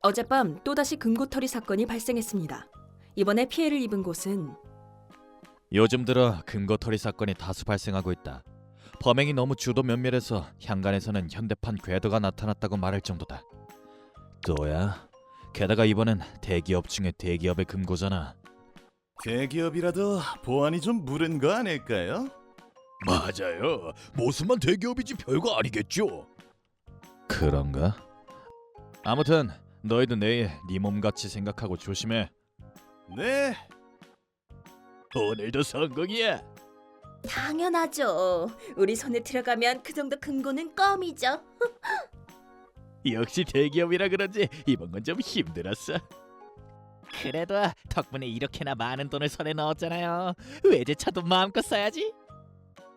어젯밤 또다시 금고털이 사건이 발생했습니다. 이번에 피해를 입은 곳은 요즘 들어 금고털이 사건이 다수 발생하고 있다. 범행이 너무 주도 면밀해서 향간에서는 현대판 궤도가 나타났다고 말할 정도다. 또야? 게다가 이번엔 대기업 중에 대기업의 금고잖아. 대기업이라도 보안이 좀 무른 거 아닐까요? 맞아요. 모습만 대기업이지 별거 아니겠죠. 그런가? 아무튼 너희도 내일 네 몸같이 생각하고 조심해. 네, 오늘도 성공이야. 당연하죠. 우리 손에 들어가면 그 정도 금고는 껌이죠. 역시 대기업이라 그런지 이번 건 좀 힘들었어. 그래도 덕분에 이렇게나 많은 돈을 손에 넣었잖아요. 외제차도 마음껏 써야지.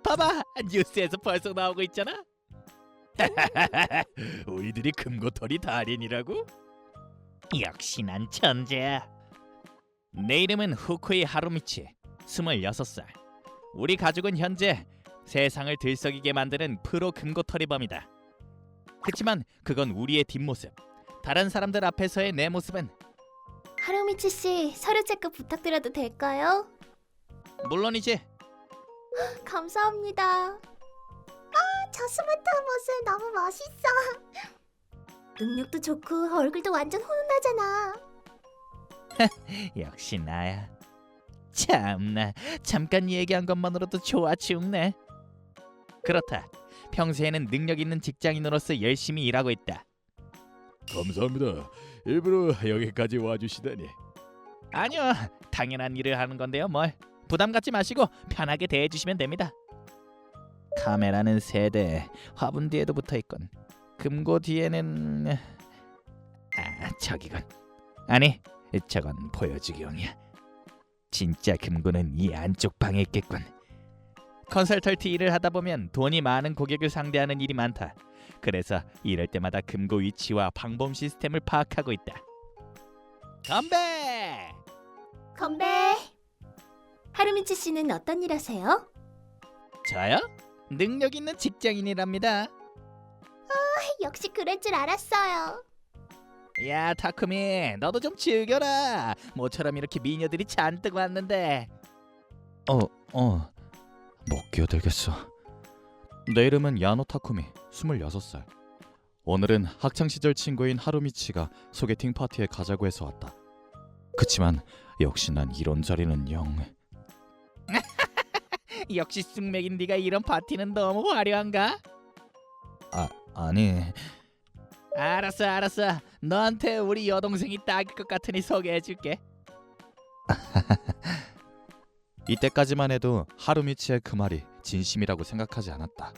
봐봐, 뉴스에서 벌써 나오고 있잖아. 우리들이 금고털이 달인이라고? 역시 난 천재야. 내 이름은 후쿠이 하루미치, 26살. 우리 가족은 현재 세상을 들썩이게 만드는 프로 금고털이범이다. 그치만 그건 우리의 뒷모습. 다른 사람들 앞에서의 내 모습은 하루미치 씨, 서류 체크 부탁드려도 될까요? 물론이지. 감사합니다. 저 스마트한 모습 너무 멋있어. 능력도 좋고 얼굴도 완전 훈훈하잖아. 역시 나야. 참나, 잠깐 얘기한 것만으로도 좋아 죽네. 그렇다. 평소에는 능력 있는 직장인으로서 열심히 일하고 있다. 감사합니다. 일부러 여기까지 와주시다니. 아니요, 당연한 일을 하는 건데요. 뭘 부담 갖지 마시고 편하게 대해주시면 됩니다. 카메라는 3대, 화분 뒤에도 붙어있군. 금고 뒤에는 저기군. 아니, 저건 보여주기용이야. 진짜 금고는 이 안쪽 방에 있겠군. 컨설턴트 일을 하다 보면 돈이 많은 고객을 상대하는 일이 많다. 그래서 이럴 때마다 금고 위치와 방범 시스템을 파악하고 있다. 건배! 건배. 하루미치 씨는 어떤 일 하세요? 저요? 능력 있는 직장인이랍니다. 역시 그럴 줄 알았어요. 야, 타쿠미, 너도 좀 즐겨라. 모처럼 이렇게 미녀들이 잔뜩 왔는데. 못 끼어들겠어. 내 이름은 야노 타쿠미, 26살. 오늘은 학창시절 친구인 하루미치가 소개팅 파티에 가자고 해서 왔다. 그치만 역시 난 이런 자리는 영... 역시 쑥맥인 네가 이런 파티는 너무 화려한가? 아니... 알았어. 너한테 우리 여동생이 딱일 것 같으니 소개해줄게. 이때까지만 해도 하루미치의 그 말이 진심이라고 생각하지 않았다.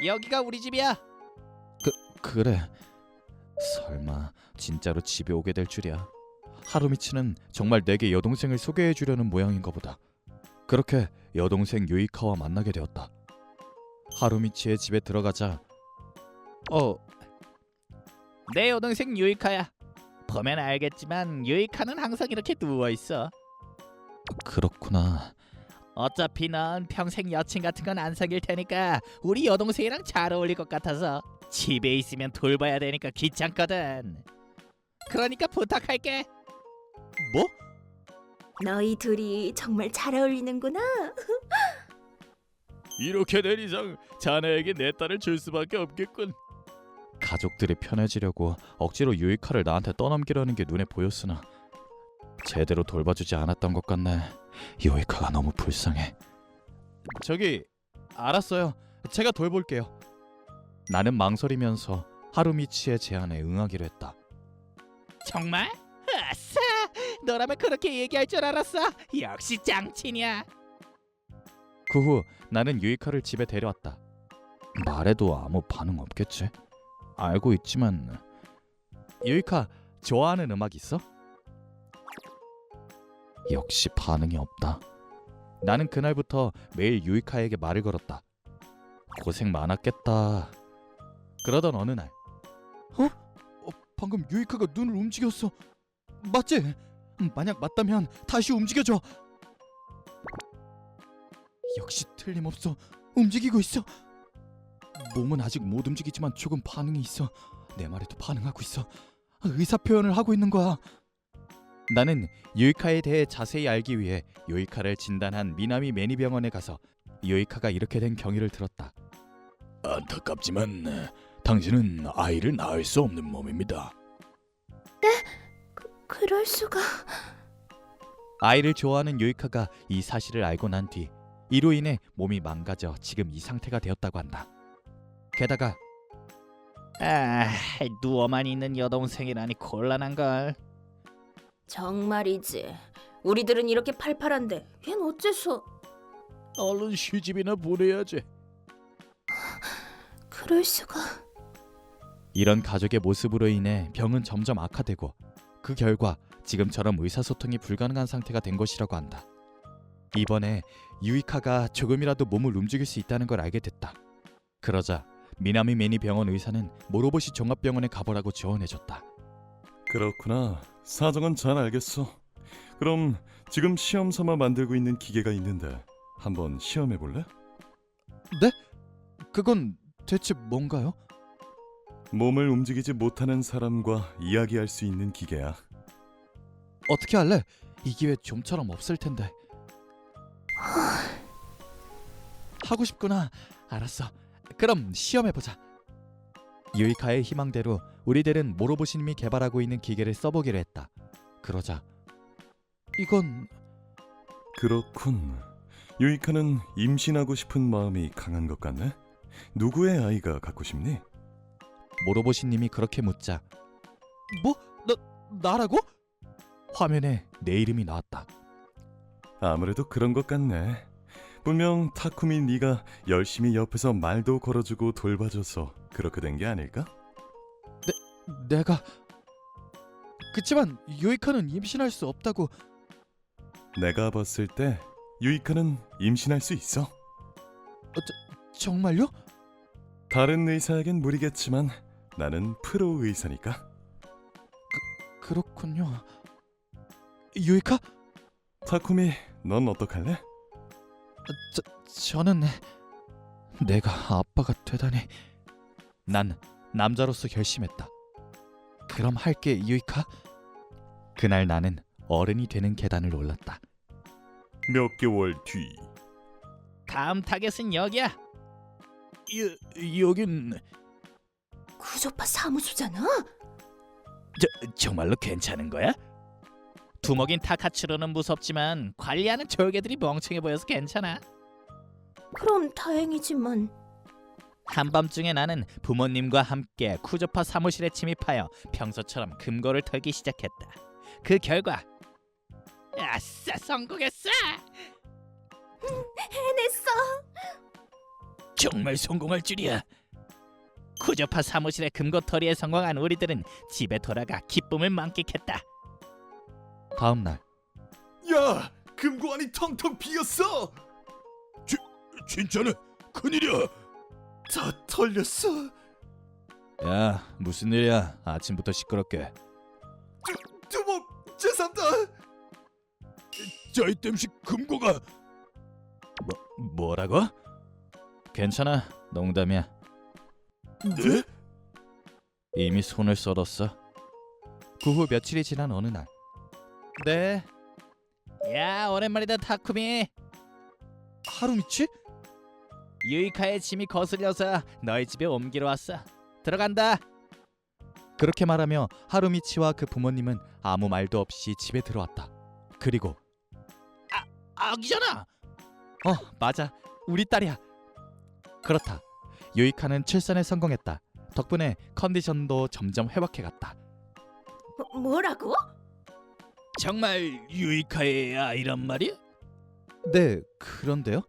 여기가 우리 집이야. 그래. 설마 진짜로 집에 오게 될 줄이야. 하루미치는 정말 내게 여동생을 소개해 주려는 모양인가 보다. 그렇게 여동생 유이카와 만나게 되었다. 하루미치의 집에 들어가자 내 여동생 유이카야. 보면 알겠지만 유이카는 항상 이렇게 누워있어. 그렇구나. 어차피 넌 평생 여친 같은 건 안 사귈 테니까 우리 여동생이랑 잘 어울릴 것 같아서 집에 있으면 돌봐야 되니까 귀찮거든. 그러니까 부탁할게. 뭐? 너희 둘이 정말 잘 어울리는구나. 이렇게 된 이상 자네에게 내 딸을 줄 수밖에 없겠군. 가족들이 편해지려고 억지로 유이카를 나한테 떠넘기려는 게 눈에 보였으나 제대로 돌봐주지 않았던 것 같네. 유이카가 너무 불쌍해. 저기, 알았어요. 제가 돌볼게요. 나는 망설이면서 하루미치의 제안에 응하기로 했다. 정말? 아싸! 너라면 그렇게 얘기할 줄 알았어. 역시 짱친이야. 그 후 나는 유이카를 집에 데려왔다. 말해도 아무 반응 없겠지? 알고 있지만... 유이카, 좋아하는 음악 있어? 역시 반응이 없다. 나는 그날부터 매일 유이카에게 말을 걸었다. 고생 많았겠다. 그러던 어느 날 방금 유이카가 눈을 움직였어. 맞지? 만약 맞다면 다시 움직여줘. 역시 틀림없어. 움직이고 있어. 몸은 아직 못 움직이지만 조금 반응이 있어. 내 말에도 반응하고 있어. 의사 표현을 하고 있는 거야. 나는 유이카에 대해 자세히 알기 위해 유이카를 진단한 미나미 매니병원에 가서 유이카가 이렇게 된 경위를 들었다. 안타깝지만 당신은 아이를 낳을 수 없는 몸입니다. 그럴 수가. 아이를 좋아하는 유이카가 이 사실을 알고 난 뒤 이로 인해 몸이 망가져 지금 이 상태가 되었다고 한다. 게다가 누워만 있는 여동생이라니 곤란한걸. 정말이지. 우리들은 이렇게 팔팔한데 걘 어째서? 얼른 시집이나 보내야지. 그럴 수가. 이런 가족의 모습으로 인해 병은 점점 악화되고 그 결과 지금처럼 의사소통이 불가능한 상태가 된 것이라고 한다. 이번에 유이카가 조금이라도 몸을 움직일 수 있다는 걸 알게 됐다. 그러자 미나미 매니 병원 의사는 모로보시 종합병원에 가보라고 조언해줬다. 그렇구나. 사정은 잘 알겠어. 그럼 지금 시험 삼아 만들고 있는 기계가 있는데 한번 시험해 볼래? 네? 그건 대체 뭔가요? 몸을 움직이지 못하는 사람과 이야기할 수 있는 기계야. 어떻게 할래? 이 기회 좀처럼 없을 텐데. 하고 싶구나. 알았어. 그럼 시험해보자. 유이카의 희망대로 우리들은 모로보시님이 개발하고 있는 기계를 써보기로 했다. 그러자 이건 그렇군. 유이카는 임신하고 싶은 마음이 강한 것 같네. 누구의 아이가 갖고 싶니? 모로보시님이 그렇게 묻자 뭐? 나라고? 화면에 내 이름이 나왔다. 아무래도 그런 것 같네. 분명 타쿠미 네가 열심히 옆에서 말도 걸어주고 돌봐줘서 그렇게 된 게 아닐까? 내가... 그치만 유이카는 임신할 수 없다고... 내가 봤을 때 유이카는 임신할 수 있어. 정말요? 다른 의사에겐 무리겠지만 나는 프로 의사니까. 그렇군요. 유이카? 타쿠미, 넌 어떡할래? 저는... 내가 아빠가 되다니... 난 남자로서 결심했다. 그럼 할게, 유이카. 그날 나는 어른이 되는 계단을 올랐다. 몇 개월 뒤. 다음 타겟은 여기야. 여긴 구조파 사무소잖아. 정말로 괜찮은 거야? 두목인 타카츠로는 무섭지만 관리하는 졸개들이 멍청해 보여서 괜찮아. 그럼 다행이지만 한밤중에 나는 부모님과 함께 쿠조파 사무실에 침입하여 평소처럼 금고를 털기 시작했다. 그 결과 아싸, 성공했어! 해냈어. 정말 성공할 줄이야. 쿠조파 사무실의 금고털이에 성공한 우리들은 집에 돌아가 기쁨을 만끽했다. 다음 날 야! 금고안이 텅텅 비었어! 진짜네? 큰일이야! 다 털렸어! 야, 무슨 일이야? 아침부터 시끄럽게. 두목! 죄송합니다! 짜이 땜시 금고가... 뭐라고? 괜찮아, 농담이야. 네? 이미 손을 썰었어. 그 후 며칠이 지난 어느 날. 네, 야, 오랜만이다 타쿠미. 하루미치? 유이카의 짐이 거슬려서 너희 집에 옮기러 왔어. 들어간다. 그렇게 말하며 하루미치와 그 부모님은 아무 말도 없이 집에 들어왔다. 그리고 아기잖아. 맞아, 우리 딸이야. 그렇다. 유이카는 출산에 성공했다. 덕분에 컨디션도 점점 회복해갔다. 뭐라고? 정말 유이카의 아이란 말이야? 네, 그런데요?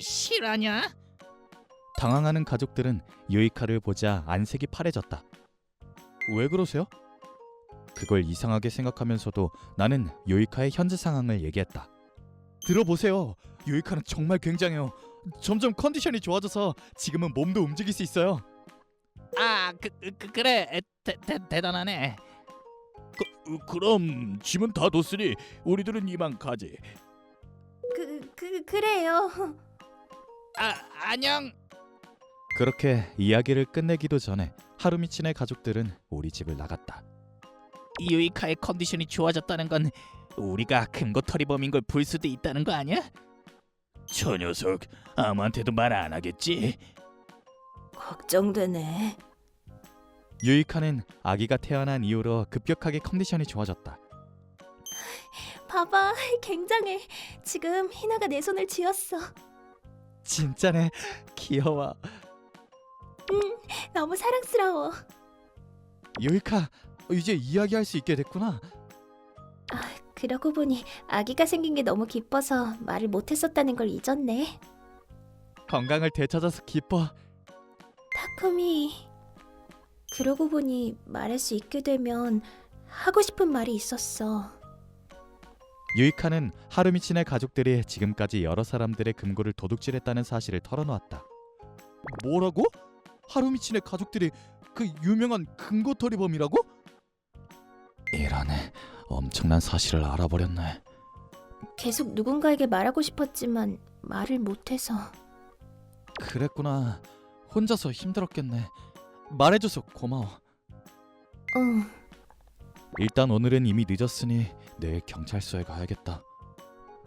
실화냐? 당황하는 가족들은 유이카를 보자 안색이 파래졌다. 왜 그러세요? 그걸 이상하게 생각하면서도 나는 유이카의 현재 상황을 얘기했다. 들어보세요. 유이카는 정말 굉장해요. 점점 컨디션이 좋아져서 지금은 몸도 움직일 수 있어요. 그래. 대단하네. 그럼 짐은 다 뒀으니 우리들은 이만 가지. 그래요. 안녕. 그렇게 이야기를 끝내기도 전에 하루미치네 가족들은 우리 집을 나갔다. 유이카의 컨디션이 좋아졌다는 건 우리가 금고털이범인 걸 볼 수도 있다는 거 아니야? 저 녀석 아무한테도 말 안 하겠지? 걱정되네. 유이카는 아기가 태어난 이후로 급격하게 컨디션이 좋아졌다. 봐봐, 굉장해. 지금 희나가 내 손을 쥐었어. 진짜네. 귀여워. 너무 사랑스러워. 유이카, 이제 이야기할 수 있게 됐구나. 그러고 보니 아기가 생긴 게 너무 기뻐서 말을 못했었다는 걸 잊었네. 건강을 되찾아서 기뻐. 타쿠미. 그러고 보니 말할 수 있게 되면 하고 싶은 말이 있었어. 유이카는 하루미치네 가족들이 지금까지 여러 사람들의 금고를 도둑질했다는 사실을 털어놓았다. 뭐라고? 하루미치네 가족들이 그 유명한 금고털이범이라고? 이러네. 엄청난 사실을 알아버렸네. 계속 누군가에게 말하고 싶었지만 말을 못해서. 그랬구나. 혼자서 힘들었겠네. 말해줘서 고마워. 응. 일단 오늘은 이미 늦었으니 내일 경찰서에 가야겠다.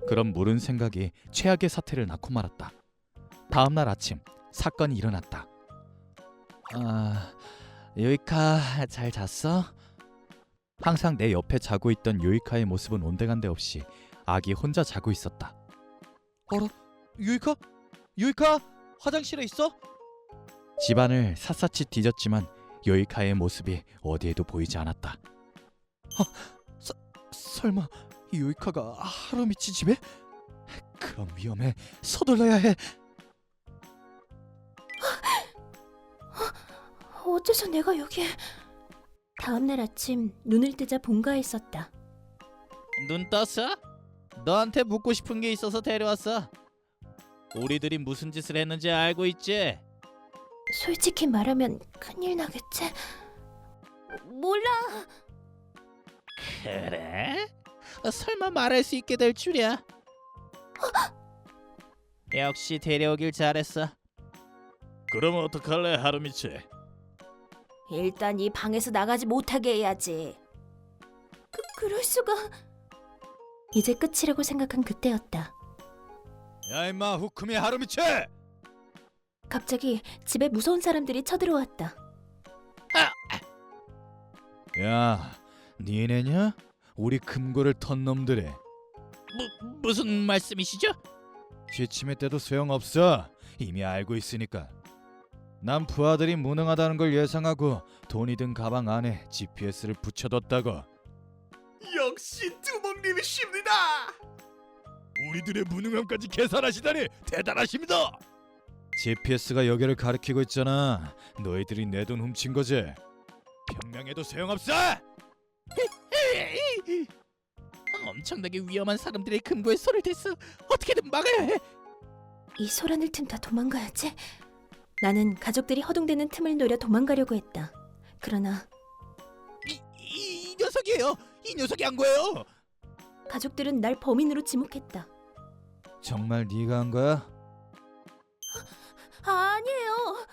그런 무른 생각이 최악의 사태를 낳고 말았다. 다음 날 아침 사건이 일어났다. 유이카 잘 잤어? 항상 내 옆에 자고 있던 유이카의 모습은 온데간데 없이 아기 혼자 자고 있었다. 어라? 유이카? 유이카? 화장실에 있어? 집안을 샅샅이 뒤졌지만 유이카의 모습이 어디에도 보이지 않았다. 설마 유이카가 하루미치 집에? 그럼 위험해. 서둘러야 해. 어째서 내가 여기에? 다음 날 아침 눈을 뜨자 본가에 있었다. 눈 떴어? 너한테 묻고 싶은 게 있어서 데려왔어. 우리들이 무슨 짓을 했는지 알고 있지? 솔직히 말하면 큰일 나겠지? 몰라. 그래? 설마 말할 수 있게 될 줄이야? 역시 데려오길 잘했어. 그럼 어떡할래, 하루미치? 일단 이 방에서 나가지 못하게 해야지. 그럴 수가. 이제 끝이라고 생각한 그때였다. 야 임마, 후쿠미 하루미치! 갑자기 집에 무서운 사람들이 쳐들어왔다. 야, 니네냐? 우리 금고를 턴 놈들이. 무슨 말씀이시죠? 취침해 때도 소용없어. 이미 알고 있으니까. 난 부하들이 무능하다는 걸 예상하고 돈이 든 가방 안에 GPS를 붙여뒀다고. 역시 두목님이십니다. 우리들의 무능함까지 계산하시다니 대단하십니다. GPS가 여기를 가리키고 있잖아. 너희들이 내 돈 훔친 거지. 변명해도 소용없어. 엄청나게 위험한 사람들의 금고에 손을 댔어. 어떻게든 막아야 해. 이 소란을 틈타 도망가야지. 나는 가족들이 허둥대는 틈을 노려 도망가려고 했다. 그러나 이 녀석이에요. 이 녀석이 한 거예요. 가족들은 날 범인으로 지목했다. 정말 네가 한 거야? 아니에요.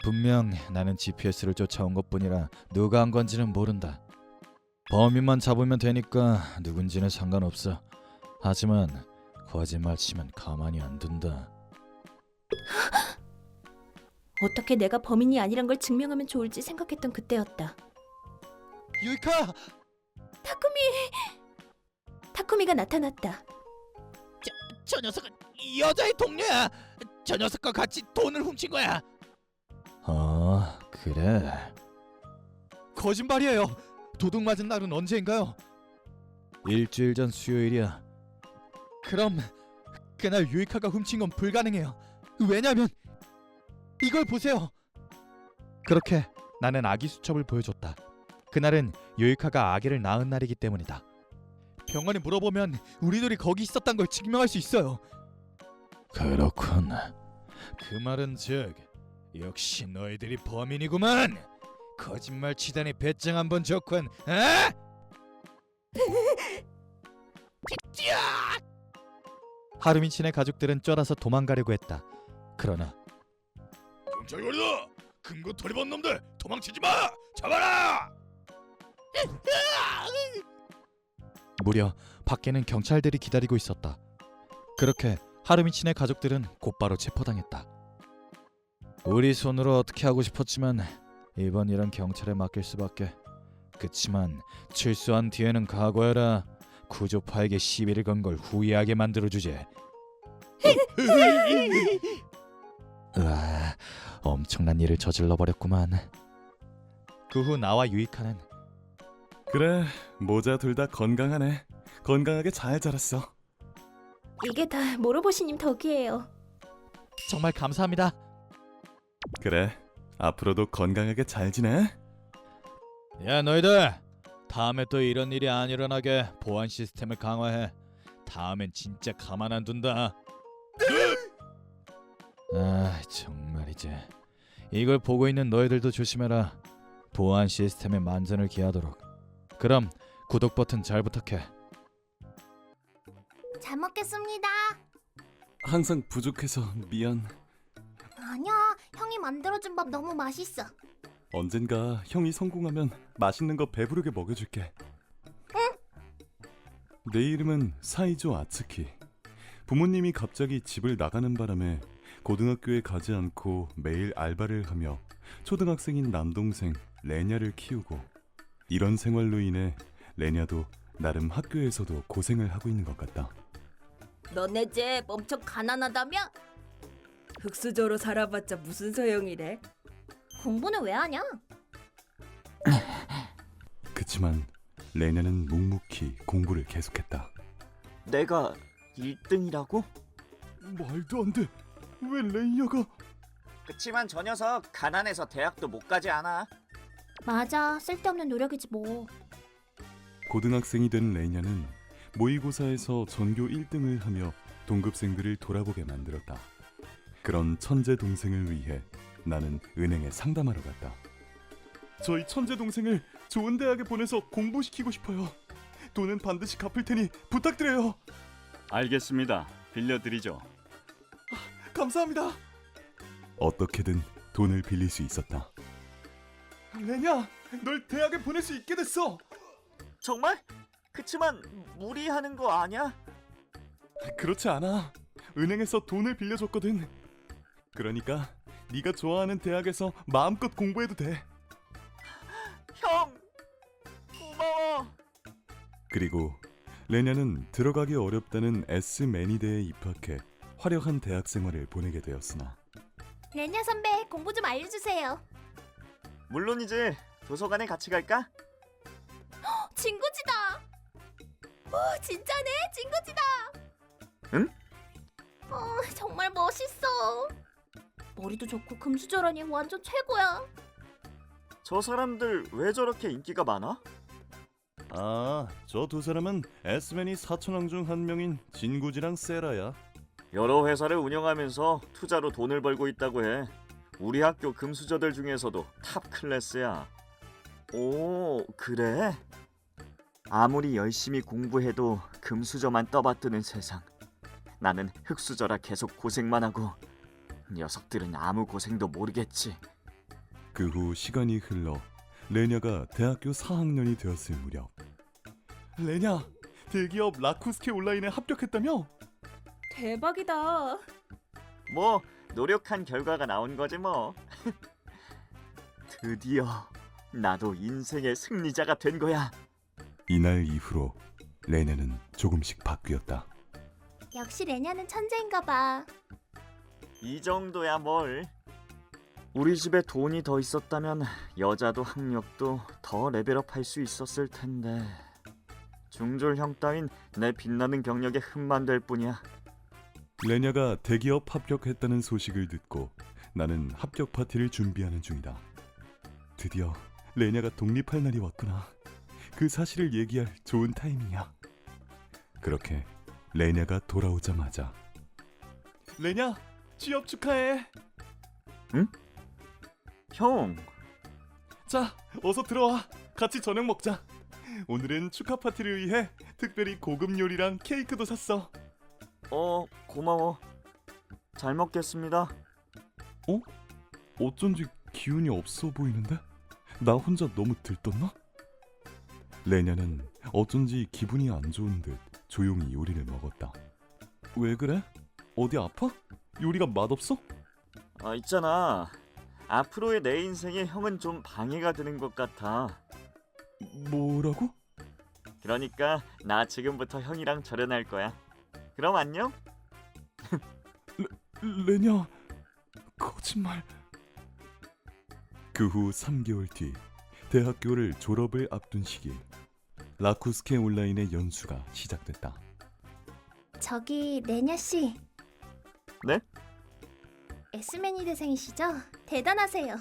분명 나는 GPS를 쫓아온 것뿐이라 누가 한 건지는 모른다. 범인만 잡으면 되니까 누군지는 상관없어. 하지만 거짓말 치면 가만히 안 둔다. 어떻게 내가 범인이 아니란 걸 증명하면 좋을지 생각했던 그때였다. 유이카! 타쿠미가 나타났다. 저 녀석은 여자의 동료야. 저 녀석과 같이 돈을 훔친 거야. 그래. 거짓말이에요. 도둑 맞은 날은 언제인가요? 일주일 전 수요일이야. 그럼 그날 유이카가 훔친 건 불가능해요. 왜냐면 이걸 보세요. 그렇게 나는 아기 수첩을 보여줬다. 그날은 유이카가 아기를 낳은 날이기 때문이다. 병원에 물어보면 우리들이 거기 있었단 걸 증명할 수 있어요. 그렇군. 그 말은 즉 역시 너희들이 범인이구만. 거짓말 치다니 배짱 한번 좋군. 하루미치네 가족들은 쫄아서 도망가려고 했다. 그러나 경찰관이다. 금고털이 본 놈들 도망치지 마. 잡아라. 무려 밖에는 경찰들이 기다리고 있었다. 그렇게 하루미치네 가족들은 곧바로 체포당했다. 우리 손으로 어떻게 하고 싶었지만 이번 일은 경찰에 맡길 수밖에. 그치만 출소한 뒤에는 각오해라. 구조파에게 시비를 건 걸 후회하게 만들어주지. 으아, 엄청난 일을 저질러버렸구만. 그 후 나와 유이카는 그래, 모자 둘 다 건강하네. 건강하게 잘 자랐어. 이게 다 모로보시님 덕이에요. 정말 감사합니다. 그래, 앞으로도 건강하게 잘 지내. 야 너희들, 다음에 또 이런 일이 안 일어나게 보안 시스템을 강화해. 다음엔 진짜 가만 안 둔다. 아 정말이지. 이걸 보고 있는 너희들도 조심해라. 보안 시스템에 만전을 기하도록. 그럼 구독 버튼 잘 부탁해. 잘 먹겠습니다. 항상 부족해서 미안. 아니야, 형이 만들어준 밥 너무 맛있어. 언젠가 형이 성공하면 맛있는 거 배부르게 먹여줄게. 내 이름은 사이조 아츠키. 부모님이 갑자기 집을 나가는 바람에 고등학교에 가지 않고 매일 알바를 하며 초등학생인 남동생 레냐를 키우고, 이런 생활로 인해 레냐도 나름 학교에서도 고생을 하고 있는 것 같다. 너네 집 엄청 가난하다며? 흑수저로 살아봤자 무슨 소용이래? 공부는 왜 하냐? 그치만 레냐는 묵묵히 공부를 계속했다. 내가 1등이라고? 말도 안 돼. 왜 레냐가... 그치만 저 녀석 가난해서 대학도 못 가지 않아. 맞아, 쓸데없는 노력이지 뭐. 고등학생이 된 레냐는 모의고사에서 전교 1등을 하며 동급생들을 돌아보게 만들었다. 그런 천재 동생을 위해 나는 은행에 상담하러 갔다. 저희 천재 동생을 좋은 대학에 보내서 공부시키고 싶어요. 돈은 반드시 갚을 테니 부탁드려요. 알겠습니다. 빌려드리죠. 감사합니다. 어떻게든 돈을 빌릴 수 있었다. 레냐, 널 대학에 보낼 수 있게 됐어. 정말? 그치만 무리하는 거 아니야? 그렇지 않아. 은행에서 돈을 빌려줬거든. 그러니까 네가 좋아하는 대학에서 마음껏 공부해도 돼. 형! 고마워! 그리고 레냐는 들어가기 어렵다는 S매니대에 입학해 화려한 대학 생활을 보내게 되었으나, 레냐 선배, 공부 좀 알려주세요. 물론이지. 도서관에 같이 갈까? 진구지다. 오, 진짜네, 진구지다. 응? 정말 멋있어. 머리도 좋고 금수저라니 완전 최고야. 저 사람들 왜 저렇게 인기가 많아? 아, 저 두 사람은 S맨이 사촌왕 중 한 명인 진구지랑 세라야. 여러 회사를 운영하면서 투자로 돈을 벌고 있다고 해. 우리 학교 금수저들 중에서도 탑 클래스야. 오, 그래? 아무리 열심히 공부해도 금수저만 떠받드는 세상. 나는 흙수저라 계속 고생만 하고, 녀석들은 아무 고생도 모르겠지. 그 후 시간이 흘러 레냐가 대학교 4학년이 되었을 무렵, 레냐, 대기업 라쿠스케 온라인에 합격했다며? 대박이다. 뭐 노력한 결과가 나온 거지 뭐. 드디어 나도 인생의 승리자가 된 거야. 이날 이후로 레냐는 조금씩 바뀌었다. 역시 레냐는 천재인가 봐. 이 정도야 뭘. 우리 집에 돈이 더 있었다면 여자도 학력도 더 레벨업 할 수 있었을 텐데. 중졸 형 따윈 내 빛나는 경력에 흠만 될 뿐이야. 레냐가 대기업 합격했다는 소식을 듣고 나는 합격 파티를 준비하는 중이다. 드디어 레냐가 독립할 날이 왔구나. 그 사실을 얘기할 좋은 타이밍이야. 그렇게 레냐가 돌아오자마자, 레냐, 취업 축하해. 응? 형, 자, 어서 들어와. 같이 저녁 먹자. 오늘은 축하 파티를 위해 특별히 고급 요리랑 케이크도 샀어. 고마워. 잘 먹겠습니다. 어쩐지 기운이 없어 보이는데? 나 혼자 너무 들떴나? 레냐는 어쩐지 기분이 안 좋은 듯 조용히 요리를 먹었다. 왜 그래? 어디 아파? 요리가 맛없어? 있잖아. 앞으로의 내 인생에 형은 좀 방해가 되는 것 같아. 뭐라고? 그러니까 나 지금부터 형이랑 절연할 거야. 그럼 안녕? 레냐, 거짓말. 그 후 3개월 뒤 대학교를 졸업을 앞둔 시기 라쿠스케 온라인의 연수가 시작됐다. 저기 레냐 씨. 네? 에스메니 대생이시죠? 대단하세요.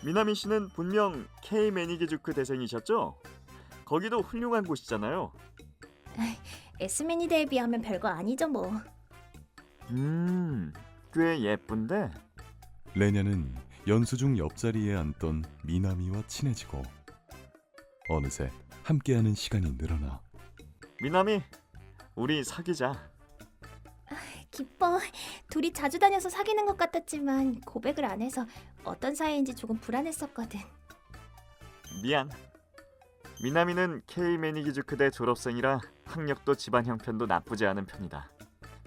미나미 씨는 분명 K 매니게주크 대생이셨죠? 거기도 훌륭한 곳이잖아요. 에스메니 대에 비하면 별거 아니죠 뭐. 꽤 예쁜데. 레냐는 연수중 옆자리에 앉던 미나미와 친해지고 어느새 함께하는 시간이 늘어나 미나미, 우리 사귀자. 기뻐. 둘이 자주 다녀서 사귀는 것 같았지만 고백을 안 해서 어떤 사이인지 조금 불안했었거든. 미안. 미나미는 K 매니게주크대 졸업생이라 학력도 집안 형편도 나쁘지 않은 편이다.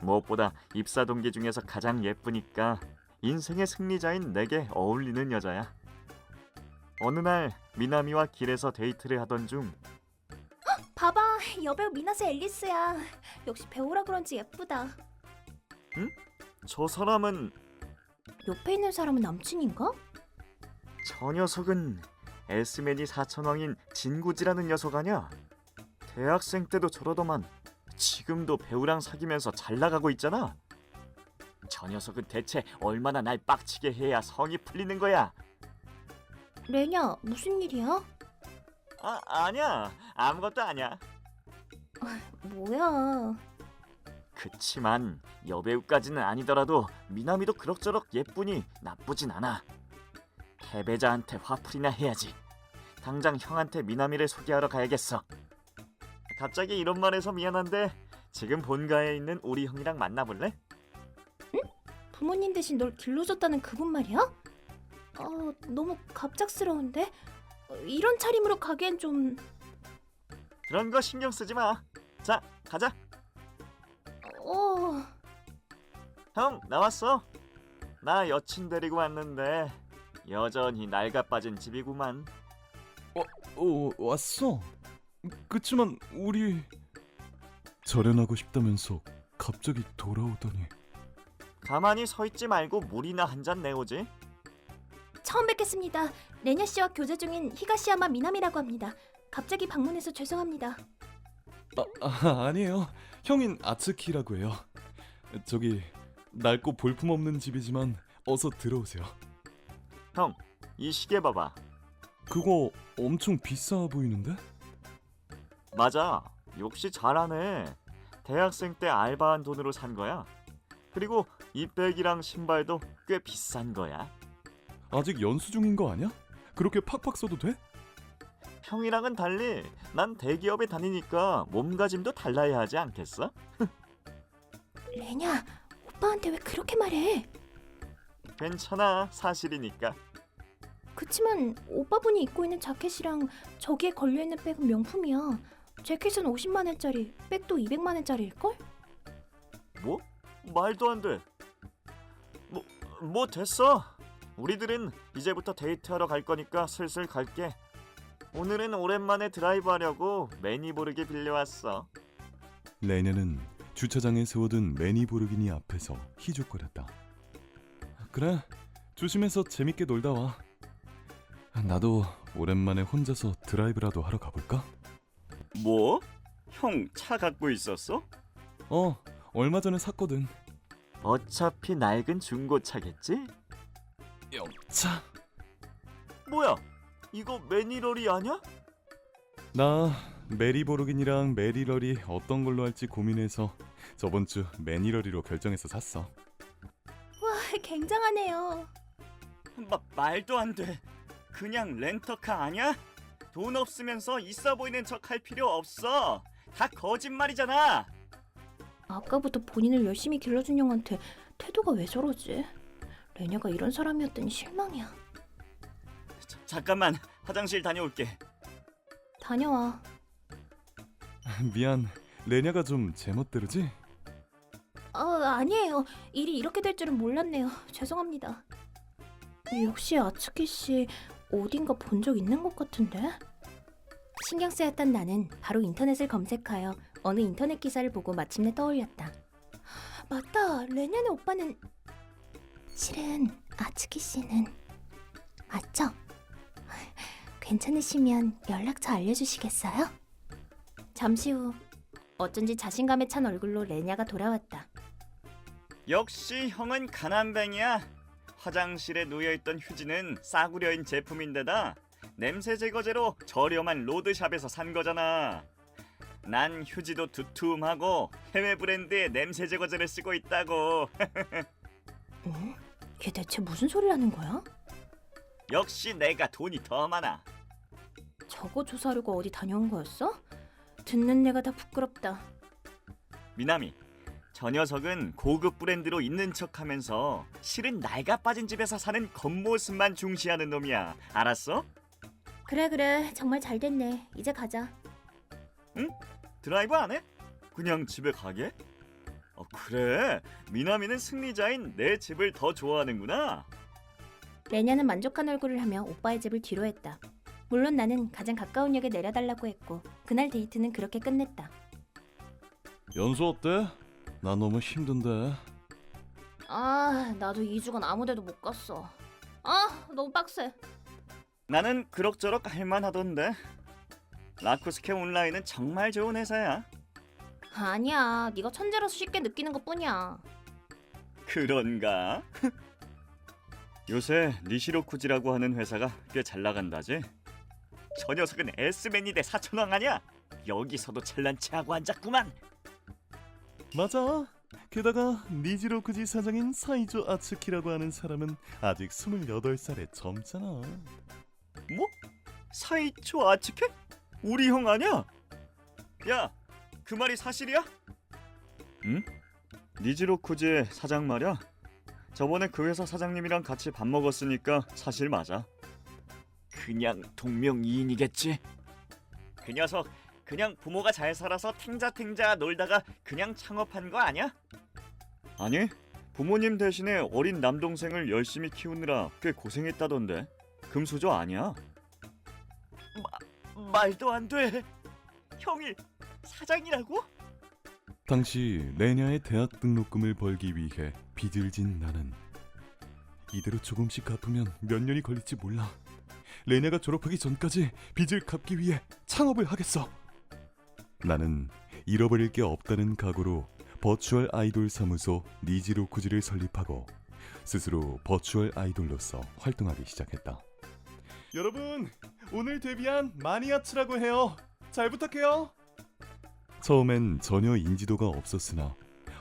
무엇보다 입사 동기 중에서 가장 예쁘니까 인생의 승리자인 내게 어울리는 여자야. 어느 날 미나미와 길에서 데이트를 하던 중 봐봐, 여배우 미나스 앨리스야. 역시 배우라 그런지 예쁘다. 저 사람은 옆에 있는 사람은 남친인가? 저 녀석은 에스맨이 사천왕인 진구지라는 녀석 아냐? 대학생 때도 저러더만 지금도 배우랑 사귀면서 잘 나가고 있잖아. 저 녀석은 대체 얼마나 날 빡치게 해야 성이 풀리는 거야? 레냐, 무슨 일이야? 아니야. 아무것도 아니야. 뭐야? 그치만 여배우까지는 아니더라도 미나미도 그럭저럭 예쁘니 나쁘진 않아. 패배자한테 화풀이나 해야지. 당장 형한테 미나미를 소개하러 가야겠어. 갑자기 이런 말해서 미안한데 지금 본가에 있는 우리 형이랑 만나볼래? 부모님 대신 널 길러줬다는 그분 말이야? 너무 갑작스러운데? 이런 차림으로 가기엔 좀... 그런 거 신경 쓰지 마. 자, 가자. 형, 나왔어. 나 여친 데리고 왔는데 여전히 낡아 빠진 집이구만. 왔어. 그치만 우리 절연하고 싶다면서 갑자기 돌아오더니 가만히 서 있지 말고 물이나 한 잔 내오지. 처음 뵙겠습니다. 레냐 씨와 교제 중인 히가시야마 미나미라고 합니다. 갑자기 방문해서 죄송합니다. 아니에요. 형인 아츠키라고 해요. 저기 낡고 볼품없는 집이지만 어서 들어오세요. 형, 이 시계 봐봐. 그거 엄청 비싸 보이는데? 맞아. 역시 잘하네. 대학생 때 알바한 돈으로 산 거야. 그리고 이 백이랑 신발도 꽤 비싼 거야. 아직 연수 중인 거 아니야? 그렇게 팍팍 써도 돼? 형이랑은 달리 난 대기업에 다니니까 몸가짐도 달라야 하지 않겠어? 레냐, 오빠한테 왜 그렇게 말해? 괜찮아. 사실이니까. 그치만 오빠분이 입고 있는 자켓이랑 저기에 걸려있는 백은 명품이야. 재킷은 50만 원짜리, 백도 200만 원짜리일걸? 뭐? 말도 안 돼. 뭐 됐어. 우리들은 이제부터 데이트하러 갈 거니까 슬슬 갈게. 오늘은 오랜만에 드라이브 하려고 매니보르기 빌려왔어. 레냐는 주차장에 세워둔 매니보르기니 앞에서 희죽거렸다. 그래, 조심해서 재밌게 놀다 와. 나도 오랜만에 혼자서 드라이브라도 하러 가볼까? 뭐? 형 차 갖고 있었어? 얼마 전에 샀거든. 어차피 낡은 중고차겠지? 영차. 뭐야? 이거 매니러리 아냐? 나 메리보르긴이랑 메리러리 어떤 걸로 할지 고민해서 저번 주 매니러리로 결정해서 샀어. 와, 굉장하네요. 말도 안 돼. 그냥 렌터카 아냐? 돈 없으면서 있어 보이는 척 할 필요 없어. 다 거짓말이잖아. 아까부터 본인을 열심히 길러준 형한테 태도가 왜 저러지? 레냐가 이런 사람이었더니 실망이야. 잠깐만 화장실 다녀올게. 다녀와. 미안, 레냐가 좀 제멋대로지? 아니에요. 일이 이렇게 될 줄은 몰랐네요. 죄송합니다. 역시 아츠키 씨 어딘가 본 적 있는 것 같은데? 신경 쓰였던 나는 바로 인터넷을 검색하여 어느 인터넷 기사를 보고 마침내 떠올렸다. 맞다. 레냐네 오빠는 실은 아츠키 씨는 맞죠? 괜찮으시면 연락처 알려주시겠어요? 잠시 후 어쩐지 자신감에 찬 얼굴로 레냐가 돌아왔다. 역시 형은 가난뱅이야. 화장실에 놓여있던 휴지는 싸구려인 제품인데다 냄새 제거제로 저렴한 로드샵에서 산 거잖아. 난 휴지도 두툼하고 해외 브랜드의 냄새 제거제를 쓰고 있다고. 응? 걔 대체 무슨 소리를 하는 거야? 역시 내가 돈이 더 많아. 저거 조사하려고 어디 다녀온 거였어? 듣는 내가 다 부끄럽다. 미나미, 저 녀석은 고급 브랜드로 있는 척하면서 실은 낡아 빠진 집에서 사는 겉모습만 중시하는 놈이야. 알았어? 그래 정말 잘 됐네. 이제 가자. 드라이브 안 해? 그냥 집에 가게? 그래. 미나미는 승리자인 내 집을 더 좋아하는구나. 레냐는 만족한 얼굴을 하며 오빠의 집을 뒤로 했다. 물론 나는 가장 가까운 역에 내려달라고 했고 그날 데이트는 그렇게 끝냈다. 연수 어때? 나 너무 힘든데. 나도 2주간 아무 데도 못 갔어. 너무 빡세. 나는 그럭저럭 할만하던데. 라쿠스케 온라인은 정말 좋은 회사야. 아니야. 네가 천재라서 쉽게 느끼는 것뿐이야. 그런가? 요새 니시로쿠지라고 하는 회사가 꽤 잘 나간다지? 저 녀석은 S맨이 대 사천왕 아냐? 여기서도 잘난체 하고 앉았구만. 맞아. 게다가 니지로쿠지 사장인 사이조 아츠키라고 하는 사람은 아직 28살에 젊잖아. 뭐? 사이초 아츠케? 우리 형 아냐? 야, 그 말이 사실이야? 응? 니지로쿠지의 사장 말이야? 저번에 그 회사 사장님이랑 같이 밥 먹었으니까 사실 맞아. 그냥 동명이인이겠지? 그 녀석 그냥 부모가 잘 살아서 탱자탱자 놀다가 그냥 창업한 거 아니야? 아니, 부모님 대신에 어린 남동생을 열심히 키우느라 꽤 고생했다던데. 금수저 아니야? 말도 안 돼. 형이 사장이라고? 당시 레냐의 대학 등록금을 벌기 위해 빚을 진 나는 이대로 조금씩 갚으면 몇 년이 걸릴지 몰라. 레냐가 졸업하기 전까지 빚을 갚기 위해 창업을 하겠어. 나는 잃어버릴 게 없다는 각오로 버추얼 아이돌 사무소 니지로쿠지를 설립하고 스스로 버추얼 아이돌로서 활동하기 시작했다. 여러분, 오늘 데뷔한 마니아츠라고 해요. 잘 부탁해요. 처음엔 전혀 인지도가 없었으나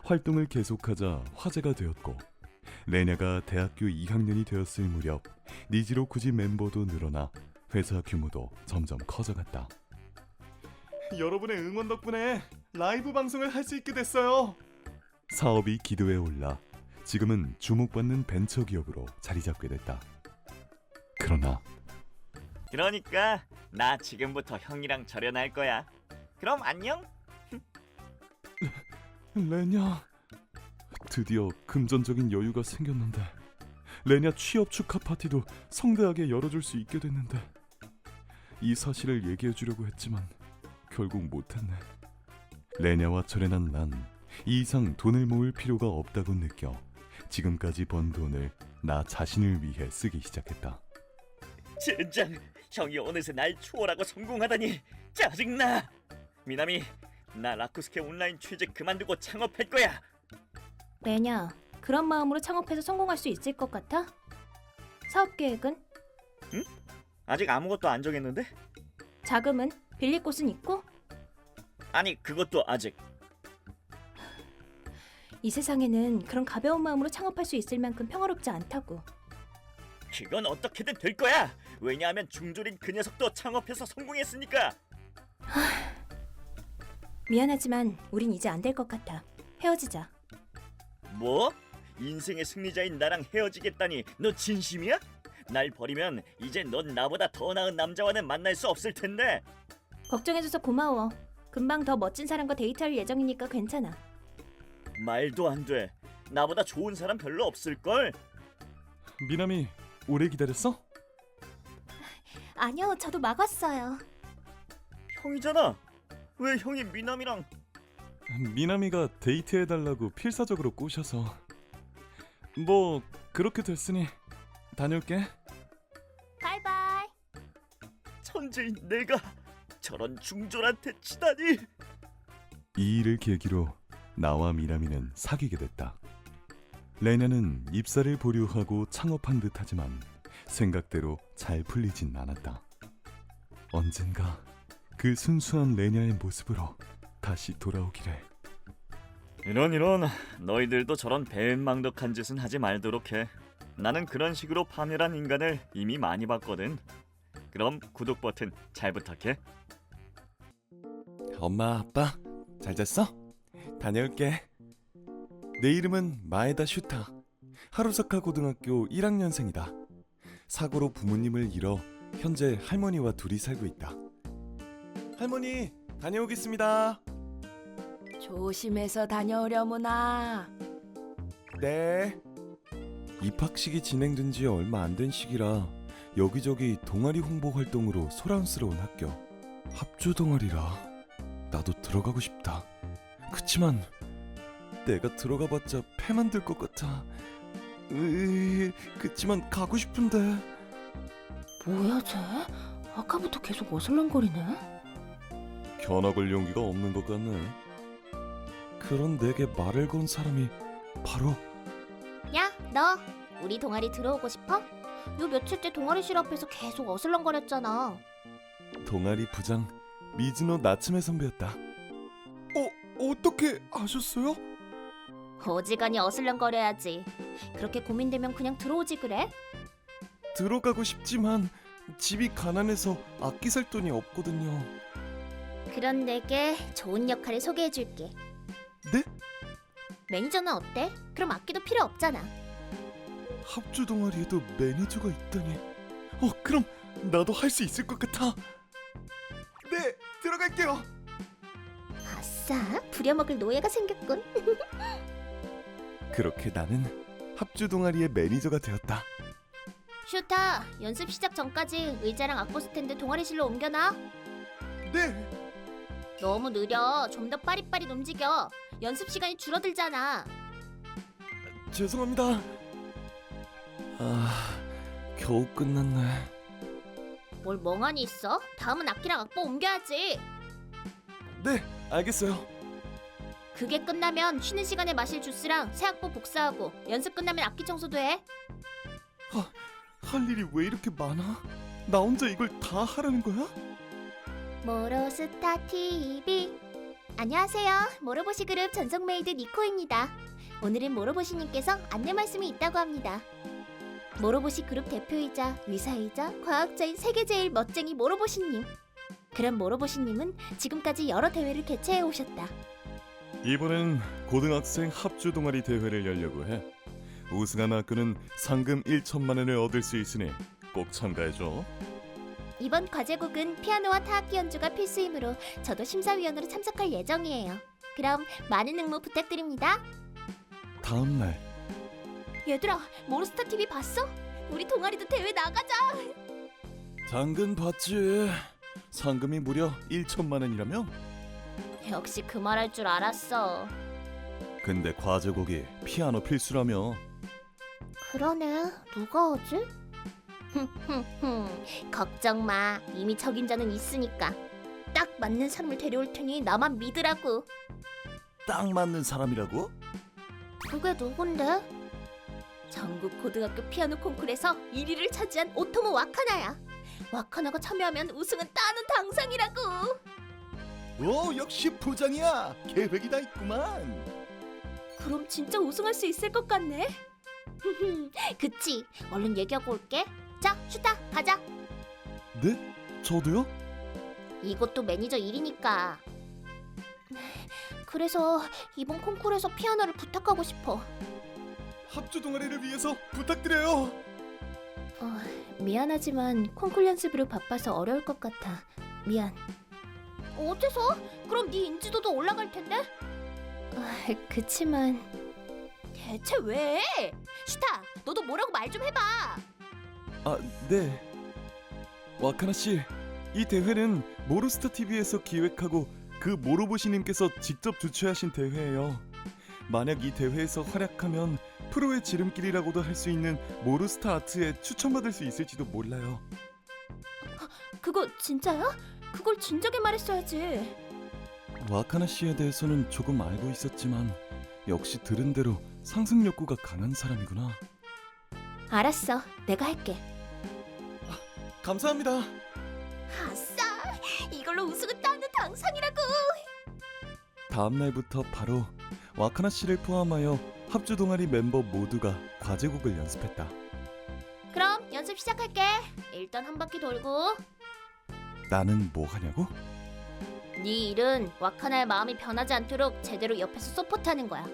활동을 계속하자 화제가 되었고 레냐가 대학교 2학년이 되었을 무렵 니지로쿠지 멤버도 늘어나 회사 규모도 점점 커져갔다. 여러분의 응원 덕분에 라이브 방송을 할 수 있게 됐어요. 사업이 기도에 올라 지금은 주목받는 벤처 기업으로 자리 잡게 됐다. 그러나 그러니까 나 지금부터 형이랑 절연할 거야. 그럼 안녕? 레냐, 드디어 금전적인 여유가 생겼는데 레냐 취업 축하 파티도 성대하게 열어줄 수 있게 됐는데 이 사실을 얘기해주려고 했지만 결국 못했네. 레냐와 절연한 난 이 이상 돈을 모을 필요가 없다고 느껴 지금까지 번 돈을 나 자신을 위해 쓰기 시작했다. 젠장, 형이 어느새 날 추월하고 성공하다니 짜증나. 미나미, 나 라쿠스케 온라인 취직 그만두고 창업할 거야. 레냐, 그런 마음으로 창업해서 성공할 수 있을 것 같아? 사업 계획은? 아직 아무것도 안 정했는데? 자금은? 빌릴 곳은 있고? 아니, 그것도 아직. 이 세상에는 그런 가벼운 마음으로 창업할 수 있을 만큼 평화롭지 않다고. 그건 어떻게든 될 거야. 왜냐하면 중졸인 그 녀석도 창업해서 성공했으니까. 미안하지만 우린 이제 안 될 것 같아. 헤어지자. 뭐? 인생의 승리자인 나랑 헤어지겠다니 너 진심이야? 날 버리면 이제 넌 나보다 더 나은 남자와는 만날 수 없을 텐데. 걱정해줘서 고마워. 금방 더 멋진 사람과 데이트할 예정이니까 괜찮아. 말도 안 돼. 나보다 좋은 사람 별로 없을걸? 미남이 오래 기다렸어? 아니요, 저도 막 왔어요. 형이잖아. 왜 형이 미남이랑... 미남이가 데이트해달라고 필사적으로 꼬셔서. 뭐 그렇게 됐으니 다녀올게. 바이바이. 천재인 내가 저런 중졸한테 치다니. 이 일을 계기로 나와 미나미는 사귀게 됐다. 레냐는 입사를 보류하고 창업한 듯하지만 생각대로 잘 풀리진 않았다. 언젠가 그 순수한 레냐의 모습으로 다시 돌아오기를. 이런 너희들도 저런 배은망덕한 짓은 하지 말도록 해. 나는 그런 식으로 파멸한 인간을 이미 많이 봤거든. 그럼 구독 버튼 잘 부탁해. 엄마 아빠 잘 잤어? 다녀올게. 내 이름은 마에다 슈타. 하루사카 고등학교 1학년생이다. 사고로 부모님을 잃어 현재 할머니와 둘이 살고 있다. 할머니 다녀오겠습니다. 조심해서 다녀오려무나. 네. 입학식이 진행된 지 얼마 안 된 시기라 여기저기 동아리 홍보 활동으로 소란스러운 학교. 합주 동아리라 나도 들어가고 싶다. 그치만 내가 들어가봤자 패 만들 것 같아. 그치만 가고 싶은데. 뭐야 쟤? 아까부터 계속 어슬렁거리네. 견학을 용기가 없는 것 같네. 그런 내게 말을 건 사람이 바로. 야, 너 우리 동아리 들어오고 싶어? 요 며칠째 동아리실 앞에서 계속 어슬렁거렸잖아. 동아리 부장 미즈노 나츠메 선배였다. 어떻게 아셨어요? 어지간히 어슬렁거려야지. 그렇게 고민되면 그냥 들어오지 그래? 들어가고 싶지만 집이 가난해서 악기 살 돈이 없거든요. 그런 내게 좋은 역할을 소개해줄게. 네? 매니저는 어때? 그럼 악기도 필요 없잖아. 합주 동아리에도 매니저가 있다니. 그럼 나도 할 수 있을 것 같아. 네, 들어갈게요. 아싸, 부려먹을 노예가 생겼군. 그렇게 나는 합주 동아리의 매니저가 되었다. 슈타, 연습 시작 전까지 의자랑 악보 스탠드 동아리실로 옮겨놔. 네. 너무 느려. 좀 더 빠릿빠릿 움직여. 연습 시간이 줄어들잖아. 죄송합니다. 겨우 끝났네. 뭘 멍하니 있어? 다음은 악기랑 악보 옮겨야지. 네, 알겠어요. 그게 끝나면 쉬는 시간에 마실 주스랑 새 악보 복사하고 연습 끝나면 악기 청소도 해. 할 일이 왜 이렇게 많아? 나 혼자 이걸 다 하라는 거야? 모로스타 TV. 안녕하세요. 모로보시 그룹 전성메이드 니코입니다. 오늘은 모로보시님께서 안내 말씀이 있다고 합니다. 모로보시 그룹 대표이자 의사이자 과학자인 세계 제일 멋쟁이 모로보시님. 그럼 모로보시님은 지금까지 여러 대회를 개최해 오셨다. 이번엔 고등학생 합주 동아리 대회를 열려고 해. 우승한 학교는 상금 1천만 원을 얻을 수 있으니 꼭 참가해줘. 이번 과제곡은 피아노와 타악기 연주가 필수이므로 저도 심사위원으로 참석할 예정이에요. 그럼 많은 응모 부탁드립니다. 다음 날 얘들아, 모로스타 TV 봤어? 우리 동아리도 대회 나가자. 당근 봤지. 상금이 무려 1천만 원이라며? 역시 그 말 할 줄 알았어. 근데 과제곡이 피아노 필수라며. 그러네. 누가 하지? 걱정 마. 이미 적임자는 있으니까. 딱 맞는 사람을 데려올 테니 나만 믿으라고. 딱 맞는 사람이라고? 그게 누군데? 전국 고등학교 피아노 콩쿠르에서 1위를 차지한 오토모 와카나야. 와카나가 참여하면 우승은 따는 당상이라고. 오, 역시 부장이야. 계획이 다 있구만. 그럼 진짜 우승할 수 있을 것 같네. 그치. 얼른 얘기하고 올게. 자, 슈타, 가자. 네? 저도요? 이것도 매니저 일이니까. 그래서 이번 콩쿠르에서 피아노를 부탁하고 싶어. 합주 동아리를 위해서 부탁드려요. 미안하지만 콩쿨 연습으로 바빠서 어려울 것 같아. 미안. 어째서? 그럼 네 인지도도 올라갈 텐데? 그치만 대체 왜? 슈타, 너도 뭐라고 말 좀 해봐. 아, 네. 와카나 씨, 이 대회는 모로스타 TV에서 기획하고 그 모로보시님께서 직접 주최하신 대회예요. 만약 이 대회에서 활약하면 프로의 지름길이라고도 할 수 있는 모로스타 아트에 추천받을 수 있을지도 몰라요. 그거 진짜야? 그걸 진작에 말했어야지. 와카나 씨에 대해서는 조금 알고 있었지만 역시 들은 대로 상승 욕구가 강한 사람이구나. 알았어, 내가 할게. 감사합니다. 아싸, 이걸로 우승을 따는 당상이라고. 다음 날부터 바로 와카나 씨를 포함하여 합주 동아리 멤버 모두가 과제곡을 연습했다. 그럼 연습 시작할게. 일단 한 바퀴 돌고. 나는 뭐 하냐고? 네 일은 와카나의 마음이 변하지 않도록 제대로 옆에서 서포트하는 거야.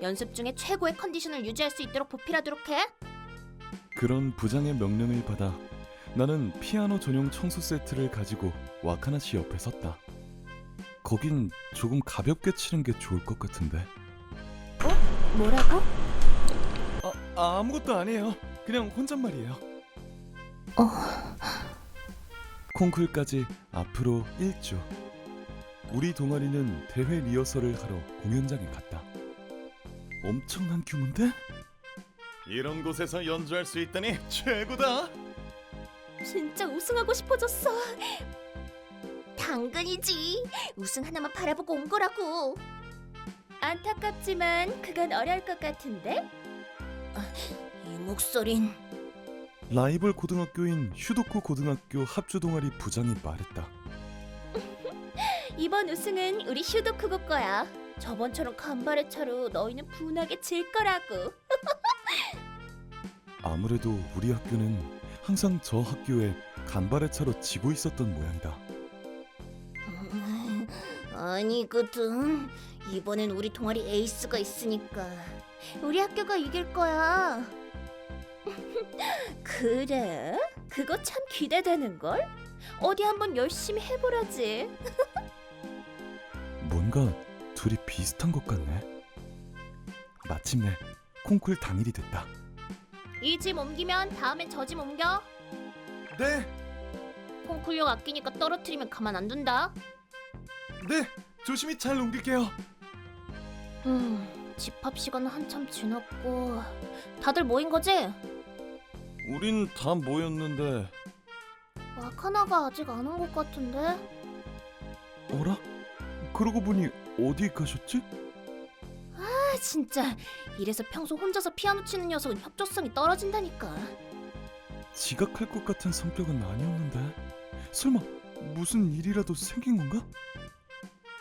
연습 중에 최고의 컨디션을 유지할 수 있도록 보필하도록 해. 그런 부장의 명령을 받아 나는 피아노 전용 청소 세트를 가지고 와카나 씨 옆에 섰다. 거긴 조금 가볍게 치는 게 좋을 것 같은데. 뭐라고? 아무것도 아니에요. 그냥 혼잣말이에요. 콩쿨까지 앞으로 1주. 우리 동아리는 대회 리허설을 하러 공연장에 갔다. 엄청난 규모인데? 이런 곳에서 연주할 수 있다니 최고다. 진짜 우승하고 싶어졌어. 당근이지. 우승 하나만 바라보고 온 거라고. 안타깝지만 그건 어려울 것 같은데? 이 목소린. 라이벌 고등학교인 휴도쿠 고등학교 합주 동아리 부장이 말했다. 이번 우승은 우리 슈도크고 거야. 저번처럼 간발의 차로 너희는 분하게 질 거라고. 아무래도 우리 학교는 항상 저 학교에 간발의 차로 지고 있었던 모양이다. 아니거든. 이번엔 우리 동아리 에이스가 있으니까 우리 학교가 이길 거야. 그래? 그거 참 기대되는걸? 어디 한번 열심히 해보라지. 뭔가 둘이 비슷한 것 같네. 마침내 콩쿨 당일이 됐다. 이 짐 옮기면 다음엔 저 짐 옮겨. 네, 콩쿨력 아끼니까 떨어뜨리면 가만 안 둔다. 네, 조심히 잘 옮길게요. 집합 시간은 한참 지났고 다들 모인 거지? 우린 다 모였는데. 와카나가 아직 안 온 것 같은데? 어라? 그러고 보니 어디 가셨지? 아 진짜 이래서 평소 혼자서 피아노 치는 녀석은 협조성이 떨어진다니까. 지각할 것 같은 성격은 아니었는데. 설마 무슨 일이라도 생긴 건가?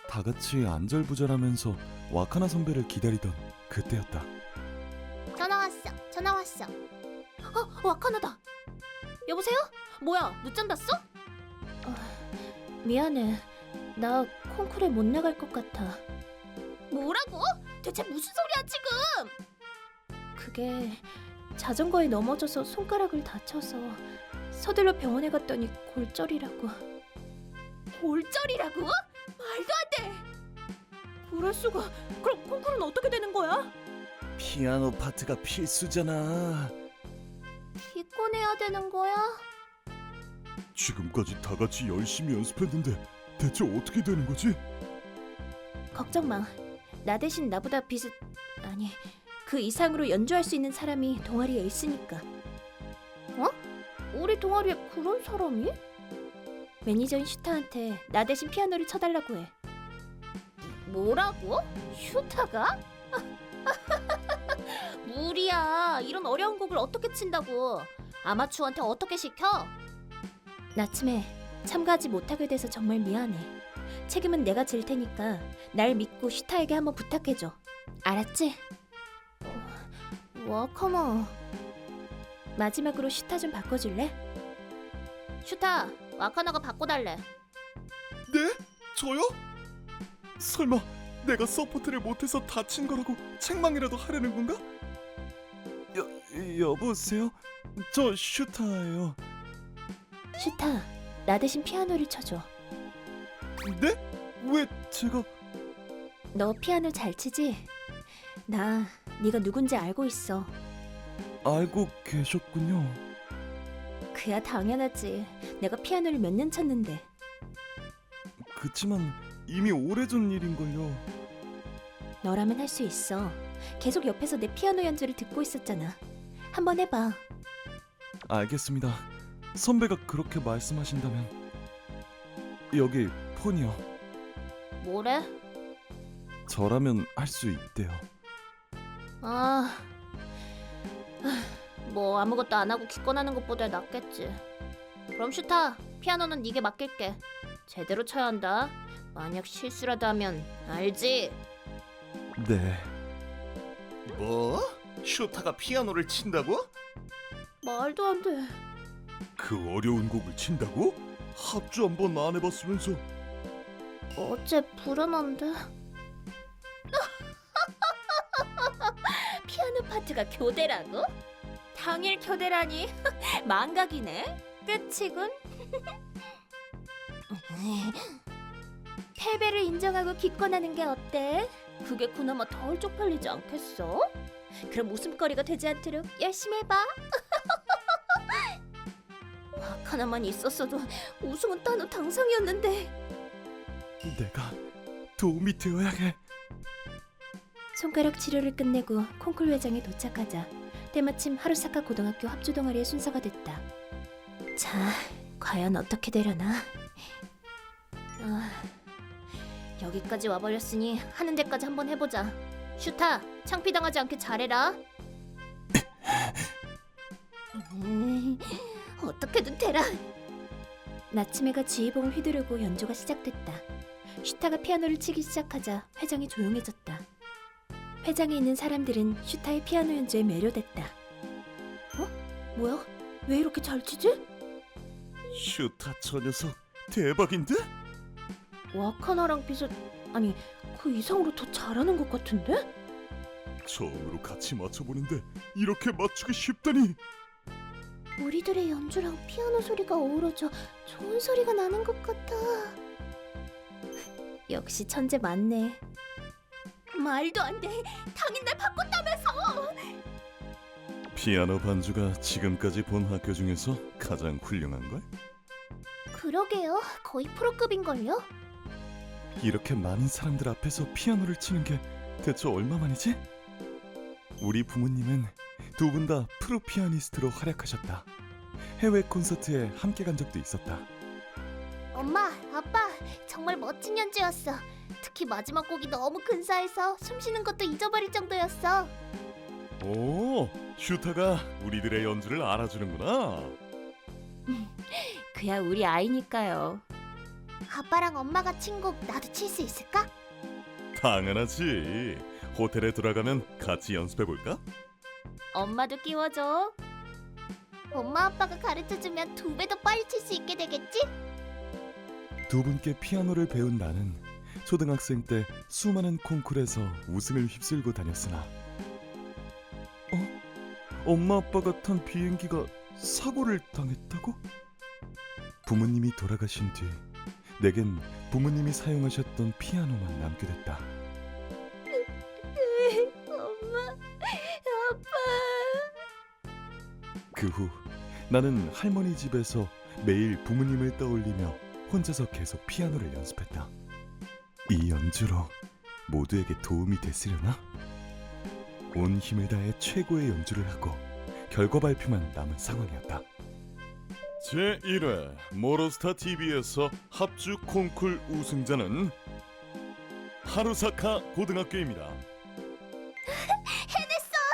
다 같이 안절부절하면서 와카나 선배를 기다리던 그때였다. 전화 왔어. 와카나다. 여보세요? 뭐야 늦잠 잤어? 미안해. 나 콩쿨에 못 나갈 것 같아. 뭐라고? 대체 무슨 소리야 지금? 그게 자전거에 넘어져서 손가락을 다쳐서 서둘러 병원에 갔더니 골절이라고. 골절이라고? 말도 안 돼. 그럴 수가. 그럼 콩쿨은 어떻게 되는 거야? 피아노 파트가 필수잖아. 기권해야 되는 거야? 지금까지 다 같이 열심히 연습했는데 대체 어떻게 되는 거지? 걱정 마. 나 대신 나보다 아니, 그 이상으로 연주할 수 있는 사람이 동아리에 있으니까. 우리 동아리에 그런 사람이? 매니저인 슈타한테 나 대신 피아노를 쳐달라고 해. 뭐라고? 슈타가? 무리야. 이런 어려운 곡을 어떻게 친다고? 아마추어한테 어떻게 시켜? 나침에 참가하지 못하게 돼서 정말 미안해. 책임은 내가 질 테니까 날 믿고 슈타에게 한번 부탁해줘. 알았지? 와카나. 마지막으로 슈타 좀 바꿔줄래? 슈타, 와카나가 바꿔달래. 네? 저요? 설마 내가 서포트를 못해서 다친 거라고 책망이라도 하려는 건가? 여보세요? 저 슈타예요. 슈타, 나 대신 피아노를 쳐줘. 네? 왜 제가? 너 피아노 잘 치지? 나 네가 누군지 알고 있어. 알고 계셨군요. 그야 당연하지. 내가 피아노를 몇 년 쳤는데. 그치만 이미 오래전 일인걸요. 너라면 할 수 있어. 계속 옆에서 내 피아노 연주를 듣고 있었잖아. 한번 해봐. 알겠습니다. 선배가 그렇게 말씀하신다면. 여기 폰이요. 뭐래? 저라면 할 수 있대요. 뭐 아무것도 안 하고 기권하는 것보다 낫겠지. 그럼 슈타, 피아노는 네게 맡길게. 제대로 쳐야 한다. 만약 실수라도 하면 알지? 네. 뭐? 슈타가 피아노를 친다고? 말도 안 돼. 그 어려운 곡을 친다고? 합주 한 번 안 해봤으면서. 어째 불안한데. 피아노 파트가 교대라고? 당일 교대라니. 망각이네. 끝이군. 패배를 인정하고 기권하는 게 어때? 그게 그나마 덜 쪽팔리지 않겠어? 그럼 웃음거리가 되지 않도록 열심히 해봐. 하나만 있었어도 우승은 따놓 당상이었는데. 내가 도움이 되어야 해. 손가락 치료를 끝내고 콩쿨 회장에 도착하자 때마침 하루사카 고등학교 합주 동아리의 순서가 됐다. 자, 과연 어떻게 되려나? 여기까지 와버렸으니 하는 데까지 한번 해보자. 슈타, 창피당하지 않게 잘해라. 어떻게든 되라. 나츠메가 지휘봉을 휘두르고 연주가 시작됐다. 슈타가 피아노를 치기 시작하자 회장이 조용해졌다. 회장에 있는 사람들은 슈타의 피아노 연주에 매료됐다. 뭐야? 왜 이렇게 잘 치지? 슈타 저 녀석 대박인데? 와카나랑 비슷... 아니, 그 이상으로 더 잘하는 것 같은데? 처음으로 같이 맞춰보는데 이렇게 맞추기 쉽다니. 우리들의 연주랑 피아노 소리가 어우러져 좋은 소리가 나는 것 같아. 역시 천재 맞네. 말도 안 돼. 당인 날 바꿨다면서. 피아노 반주가 지금까지 본 학교 중에서 가장 훌륭한걸? 그러게요. 거의 프로급인걸요? 이렇게 많은 사람들 앞에서 피아노를 치는 게 대체 얼마만이지? 우리 부모님은 두 분 다 프로 피아니스트로 활약하셨다. 해외 콘서트에 함께 간 적도 있었다. 엄마, 아빠, 정말 멋진 연주였어. 특히 마지막 곡이 너무 근사해서 숨 쉬는 것도 잊어버릴 정도였어. 오, 슈타가 우리들의 연주를 알아주는구나. 그야 우리 아이니까요. 아빠랑 엄마가 친 곡 나도 칠 수 있을까? 당연하지. 호텔에 돌아가면 같이 연습해볼까? 엄마도 끼워줘. 엄마 아빠가 가르쳐주면 2배 더 빨리 칠 수 있게 되겠지? 두 분께 피아노를 배운 나는 초등학생 때 수많은 콩쿨에서 우승을 휩쓸고 다녔으나 엄마 아빠가 탄 비행기가 사고를 당했다고? 부모님이 돌아가신 뒤 내겐 부모님이 사용하셨던 피아노만 남게 됐다. 엄마, 아빠. 그 후 나는 할머니 집에서 매일 부모님을 떠올리며 혼자서 계속 피아노를 연습했다. 이 연주로 모두에게 도움이 됐으려나? 온 힘을 다해 최고의 연주를 하고 결과 발표만 남은 상황이었다. 제1회 모로스타 TV에서 합주 콩쿨 우승자는 하루사카 고등학교입니다.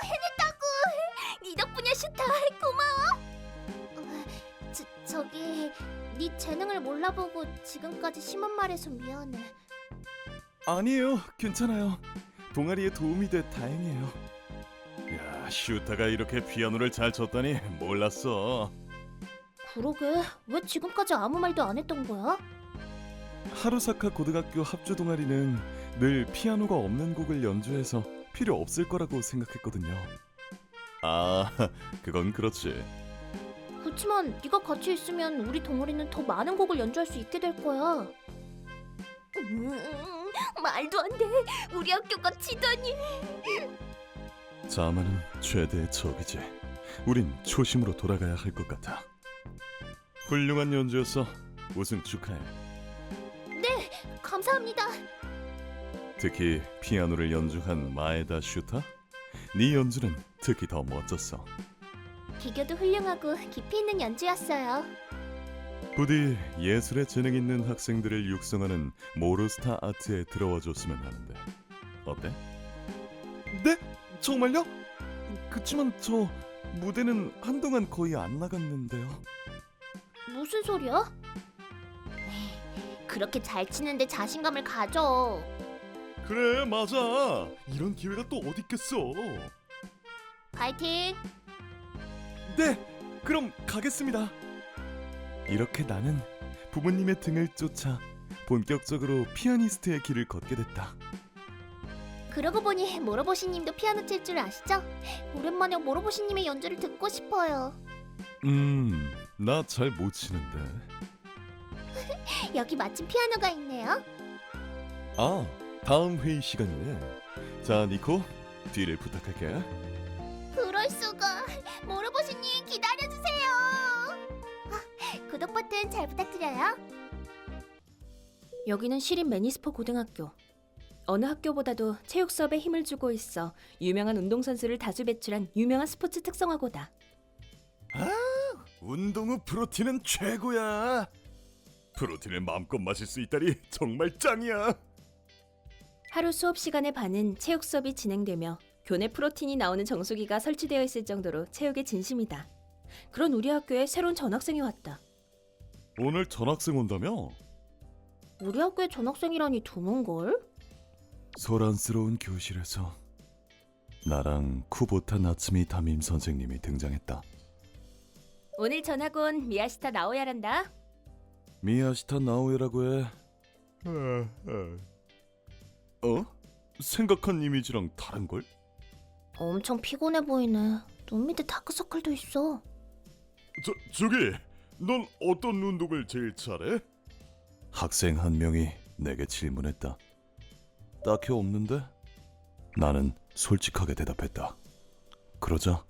해냈다고. 네 덕분이야, 슈타. 고마워. 저기 네 재능을 몰라보고 지금까지 심한 말해서 미안해. 아니에요, 괜찮아요. 동아리에 도움이 돼 다행이에요. 야, 슈타가 이렇게 피아노를 잘 쳤다니 몰랐어. 그러게, 왜 지금까지 아무 말도 안 했던 거야? 하루사카 고등학교 합주 동아리는 늘 피아노가 없는 곡을 연주해서 필요 없을 거라고 생각했거든요. 아, 그건 그렇지. 그렇지만 네가 같이 있으면 우리 동아리는 더 많은 곡을 연주할 수 있게 될 거야. 말도 안 돼. 우리 학교가 치다니. 자만은 최대의 적이지. 우린 초심으로 돌아가야 할 것 같아. 훌륭한 연주였어. 우승 축하해. 감사합니다. 특히 피아노를 연주한 마에다 슈타? 네 연주는 특히 더 멋졌어. 기교도 훌륭하고 깊이 있는 연주였어요. 부디 예술에 재능 있는 학생들을 육성하는 모르스타 아트에 들어와줬으면 하는데 어때? 네? 정말요? 그치만 저 무대는 한동안 거의 안 나갔는데요. 무슨 소리야? 그렇게 잘 치는데 자신감을 가져. 그래 맞아. 이런 기회가 또 어디 있겠어. 파이팅! 네, 그럼 가겠습니다. 이렇게 나는 부모님의 등을 쫓아 본격적으로 피아니스트의 길을 걷게 됐다. 그러고 보니 모로보시님도 피아노 칠 줄 아시죠? 오랜만에 모로보시님의 연주를 듣고 싶어요. 나 잘 못 치는데. 여기 마침 피아노가 있네요. 아, 다음 회의 시간이네. 자, 니코, 뒤를 부탁할게. 그럴 수가. 모로보시님 기다려주세요. 구독 버튼 잘 부탁드려요. 여기는 시립 매니스포 고등학교. 어느 학교보다도 체육 수업에 힘을 주고 있어 유명한 운동선수를 다수 배출한 유명한 스포츠 특성화고다. 운동 후 프로틴은 최고야. 프로틴을 마음껏 마실 수 있다니 정말 짱이야. 하루 수업 시간의 반은 체육 수업이 진행되며 교내 프로틴이 나오는 정수기가 설치되어 있을 정도로 체육에 진심이다. 그런 우리 학교에 새로운 전학생이 왔다. 오늘 전학생 온다며? 우리 학교에 전학생이라니 드문걸? 소란스러운 교실에서 나랑 쿠보타 나츠미 담임 선생님이 등장했다. 오늘 전학 온 미야시타 나오야란다. 미야시타 나오야라고 해. 어? 생각한 이미지랑 다른걸? 엄청 피곤해 보이네. 눈 밑에 다크서클도 있어. 저기, 넌 어떤 운동을 제일 잘해? 학생 한 명이 내게 질문했다. 딱히 없는데? 나는 솔직하게 대답했다. 그러자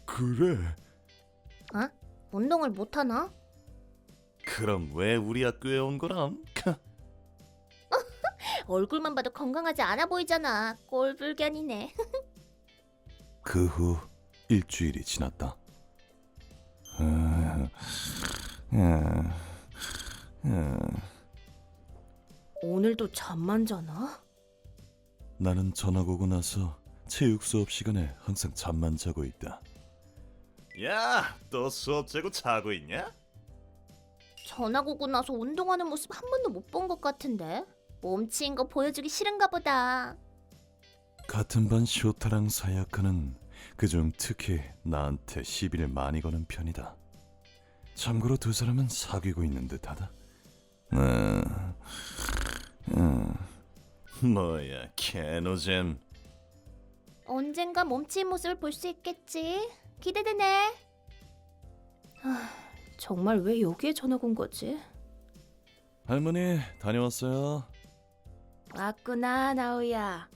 그래? 운동을 못하나? 그럼 왜 우리 학교에 온 거람? 얼굴만 봐도 건강하지 않아 보이잖아. 꼴불견이네. 그 후 일주일이 지났다. 오늘도 잠만 자나? 나는 전학 오고 나서 체육 수업 시간에 항상 잠만 자고 있다. 야, 또 수업 재고 자고 있냐? 전학 오고 나서 운동하는 모습 한 번도 못 본 것 같은데. 몸치인 거 보여주기 싫은가 보다. 같은 반 쇼타랑 사야카는 그중 특히 나한테 시비를 많이 거는 편이다. 참고로 두 사람은 사귀고 있는 듯하다. 뭐야, 캐노잼. 언젠가 몸치인 모습을 볼 수 있겠지. 기대되네. 정말 왜 여기에 전학 온 거지? 할머니 다녀왔어요. 왔구나 나오야.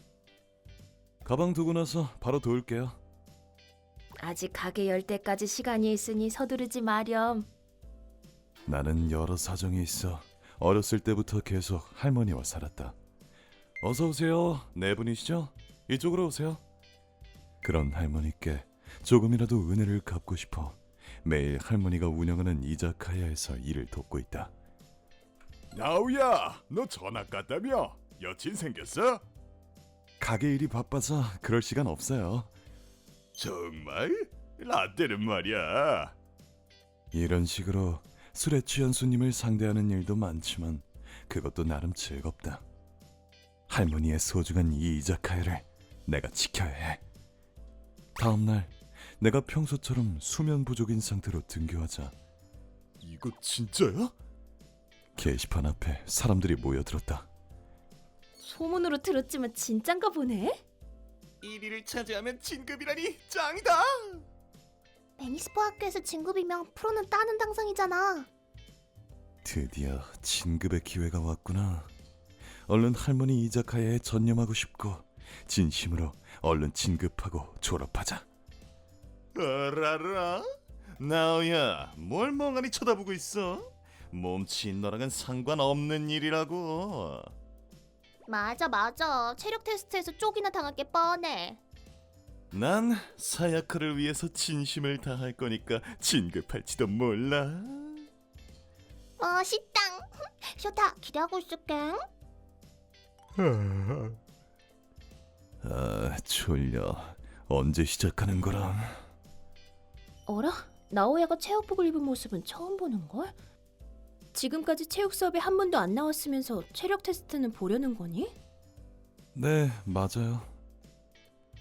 가방 두고 나서 바로 도울게요. 아직 가게 열 때까지 시간이 있으니 서두르지 마렴. 나는 여러 사정이 있어 어렸을 때부터 계속 할머니와 살았다. 어서 오세요. 네 분이시죠? 이쪽으로 오세요. 그런 할머니께 조금이라도 은혜를 갚고 싶어 매일 할머니가 운영하는 이자카야에서 일을 돕고 있다. 나우야, 너 전학 갔다며? 여친 생겼어? 가게 일이 바빠서 그럴 시간 없어요. 정말? 라떼는 말이야. 이런 식으로 술에 취한 손님을 상대하는 일도 많지만 그것도 나름 즐겁다. 할머니의 소중한 이 이자카야를 내가 지켜야 해. 다음 날 내가 평소처럼 수면 부족인 상태로 등교하자. 이거 진짜야? 게시판 앞에 사람들이 모여들었다. 소문으로 들었지만 진짠가 보네? 1위를 차지하면 진급이라니 짱이다. 베니스포 학교에서 진급이면 프로는 따는 당상이잖아. 드디어 진급의 기회가 왔구나. 얼른 할머니 이자카야에 전념하고 싶고 진심으로 얼른 진급하고 졸업하자. 어라라? 나오야, 뭘 멍하니 쳐다보고 있어? 몸치인 너랑은 상관없는 일이라고. 맞아. 체력 테스트에서 쪽이나 당할 게 뻔해. 난 사야카를 위해서 진심을 다할 거니까 진급할지도 몰라. 멋있당. 쇼타 기대하고 있을게. 아, 졸려. 언제 시작하는 거람? 어라? 나오야가 체육복을 입은 모습은 처음 보는걸? 지금까지 체육 수업에 한 번도 안 나왔으면서 체력 테스트는 보려는 거니? 네, 맞아요.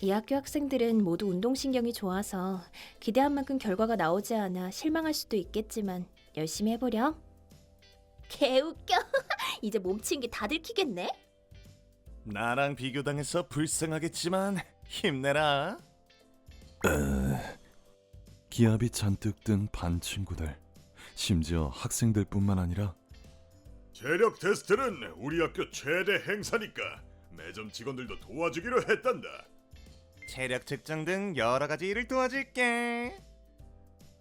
이 학교 학생들은 모두 운동신경이 좋아서 기대한 만큼 결과가 나오지 않아 실망할 수도 있겠지만 열심히 해보렴. 개웃겨. 이제 몸치인 게 다 들키겠네. 나랑 비교당해서 불쌍하겠지만 힘내라. 기합이 잔뜩 든 반 친구들, 심지어 학생들뿐만 아니라 체력 테스트는 우리 학교 최대 행사니까 매점 직원들도 도와주기로 했단다. 체력 측정 등 여러 가지 일을 도와줄게.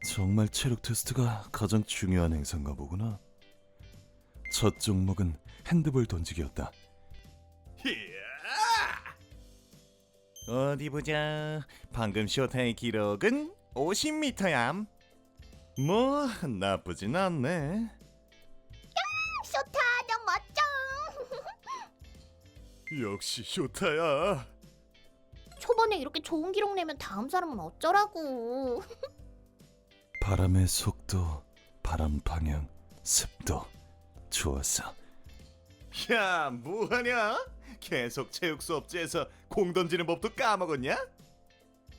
정말 체력 테스트가 가장 중요한 행사인가 보구나. 첫 종목은 핸드볼 던지기였다. 어디 보자. 방금 쇼타의 기록은 50m야. 뭐 나쁘진 않네. 쇼타 너 멋져. 역시 쇼타야. 초반에 이렇게 좋은 기록 내면 다음 사람은 어쩌라고. 바람의 속도, 바람 방향, 습도 좋았어. 야, 뭐하냐? 계속 체육 수업지에서 공 던지는 법도 까먹었냐?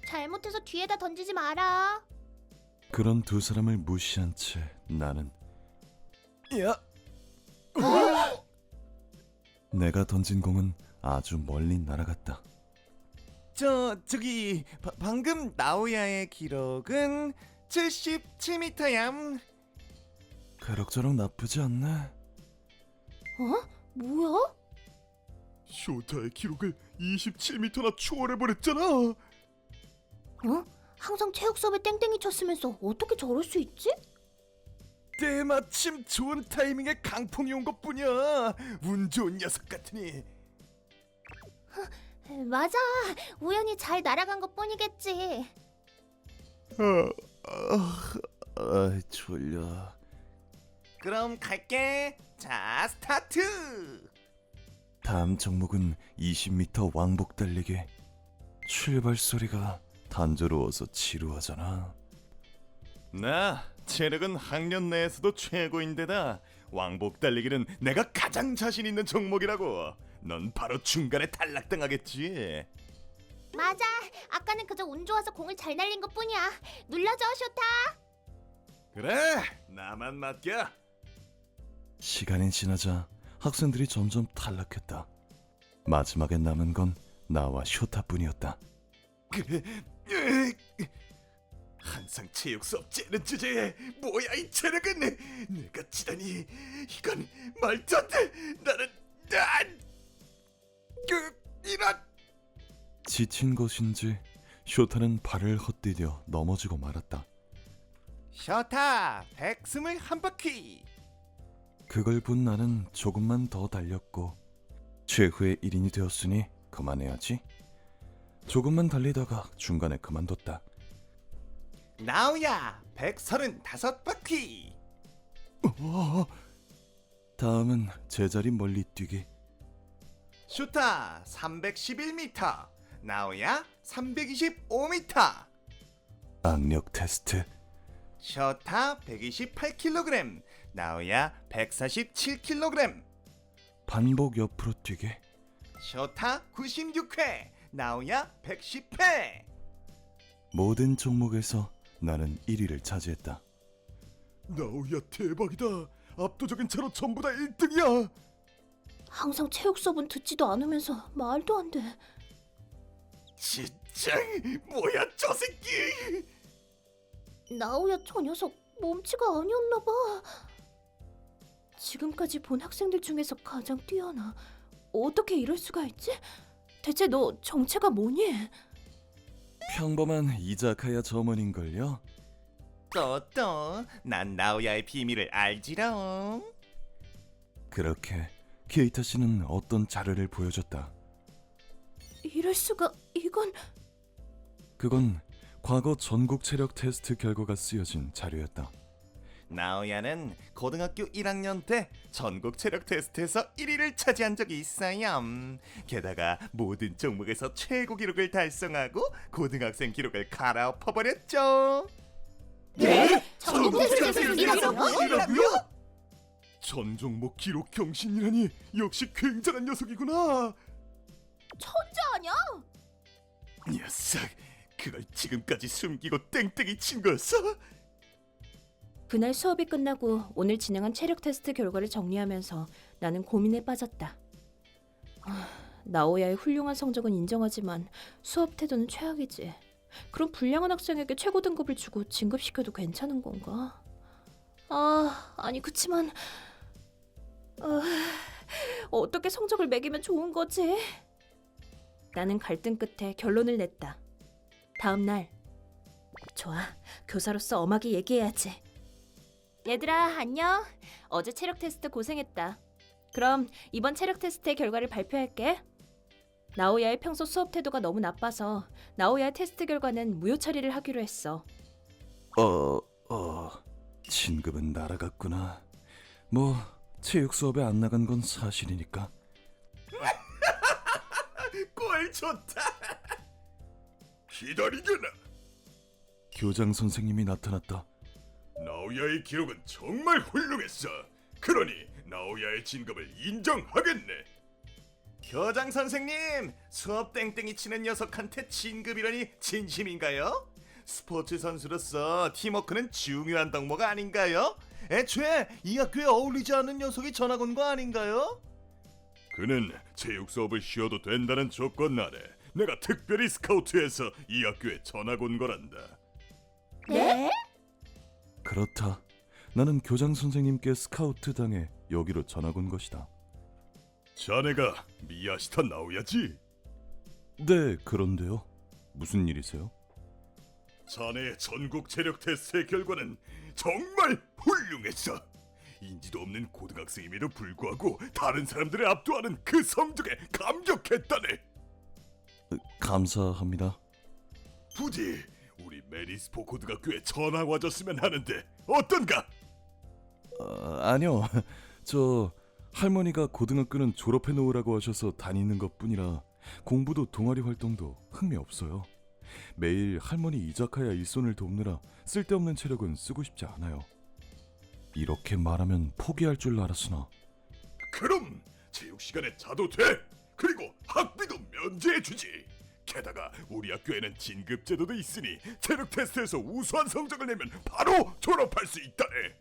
잘못해서 뒤에다 던지지 마라. 그런 두 사람을 무시한 채 나는 야! 내가 던진 공은 아주 멀리 날아갔다. 저기 방금 나오야의 기록은 77m야. 그럭저럭 나쁘지 않네. 뭐야? 쇼타의 기록을 27m나 초월해버렸잖아. 항상 체육 수업에 땡땡이 쳤으면서 어떻게 저럴 수 있지? 때마침 좋은 타이밍에 강풍이 온 것뿐이야. 운 좋은 녀석 같으니. 맞아. 우연히 잘 날아간 것뿐이겠지. 졸려. 그럼 갈게. 자, 스타트. 다음 종목은 20m 왕복 달리기. 출발 소리가 단조로워서 지루하잖아. 나 체력은 학년 내에서도 최고인데다 왕복 달리기는 내가 가장 자신 있는 종목이라고. 넌 바로 중간에 탈락당하겠지. 맞아. 아까는 그저 운 좋아서 공을 잘 날린 것뿐이야. 눌러줘, 쇼타. 그래, 나만 맡겨. 시간이 지나자 학생들이 점점 탈락했다. 마지막에 남은 건 나와 쇼타뿐이었다. 항상 체육 수업 째는 주제에 뭐야 이 체력은. 내가 지다니 이건 말도 안 돼. 나는 이런. 지친 것인지 쇼타는 발을 헛디뎌 넘어지고 말았다. 쇼타 121바퀴. 그걸 본 나는 조금만 더 달렸고 최후의 1인이 되었으니 그만해야지. 조금만 달리다가 중간에 그만뒀다. 나우야 135바퀴. 다음은 제자리 멀리 뛰기. 쇼타 311m. 나우야 325m. 악력 테스트. 쇼타 128kg. 나우야 147kg. 반복 옆으로 뛰기. 쇼타 96회. 나우야 110회. 모든 종목에서 나는 1위를 차지했다. 나우야 대박이다. 압도적인 차로 전부 다 1등이야. 항상 체육 수업은 듣지도 않으면서 말도 안 돼. 진짜 뭐야 저 새끼. 나오야 저 녀석 몸치가 아니었나 봐. 지금까지 본 학생들 중에서 가장 뛰어나. 어떻게 이럴 수가 있지? 대체 너 정체가 뭐니? 평범한 이자카야 점원인걸요? 난 나오야의 비밀을 알지롱. 그렇게 케이타 씨는 어떤 자료를 보여줬다. 이럴 수가. 이건 그건 과거 전국 체력 테스트 결과가 쓰여진 자료였다. 나오야는 고등학교 1학년 때 전국 체력 테스트에서 1위를 차지한 적이 있어요. 게다가 모든 종목에서 최고 기록을 달성하고 고등학생 기록을 갈아엎어버렸죠. 네? 전국 테스트에서 1위라고요? 전 종목 기록 경신이라니 역시 굉장한 녀석이구나. 천재 아니야? 녀석, 그걸 지금까지 숨기고 땡땡이 친 거였어? 그날 수업이 끝나고 오늘 진행한 체력 테스트 결과를 정리하면서 나는 고민에 빠졌다. 나오야의 훌륭한 성적은 인정하지만 수업 태도는 최악이지. 그럼 불량한 학생에게 최고 등급을 주고 진급시켜도 괜찮은 건가? 아니 그치만 어떻게 성적을 매기면 좋은 거지? 나는 갈등 끝에 결론을 냈다. 다음 날. 좋아, 교사로서 엄하게 얘기해야지. 얘들아, 안녕. 어제 체력 테스트 고생했다. 그럼 이번 체력 테스트의 결과를 발표할게. 나오야의 평소 수업 태도가 너무 나빠서 나오야의 테스트 결과는 무효 처리를 하기로 했어. 진급은 날아갔구나. 뭐 체육 수업에 안 나간 건 사실이니까. 꼴 좋다. 기다리게나. 교장 선생님이 나타났다. 나오야의 기록은 정말 훌륭했어. 그러니 나오야의 진급을 인정하겠네. 교장 선생님, 수업 땡땡이 치는 녀석한테 진급이라니 진심인가요? 스포츠 선수로서 팀워크는 중요한 덕목 아닌가요? 애초에 이 학교에 어울리지 않는 녀석이 전학 온 거 아닌가요? 그는 체육 수업을 쉬어도 된다는 조건 아래 내가 특별히 스카우트해서 이 학교에 전학 온 거란다. 네? 그렇다. 나는 교장 선생님께 스카우트 당해 여기로 전학 온 것이다. 자네가 미야시타 나오야지? 네, 그런데요. 무슨 일이세요? 자네의 전국 체력 테스트의 결과는 정말 훌륭했어. 인지도 없는 고등학생임에도 불구하고 다른 사람들을 압도하는 그 성적에 감격했다네. 감사합니다. 부디 우리 메리스포 고등학교에 전학 와줬으면 하는데 어떤가? 아니요. 저 할머니가 고등학교는 졸업해 놓으라고 하셔서 다니는 것뿐이라 공부도 동아리 활동도 흥미 없어요. 매일 할머니 이자카야 일손을 돕느라 쓸데없는 체력은 쓰고 싶지 않아요. 이렇게 말하면 포기할 줄 알았으나. 그럼 체육 시간에 자도 돼. 그리고 학비도 면제해주지. 게다가 우리 학교에는 진급 제도도 있으니 체력 테스트에서 우수한 성적을 내면 바로 졸업할 수 있다네.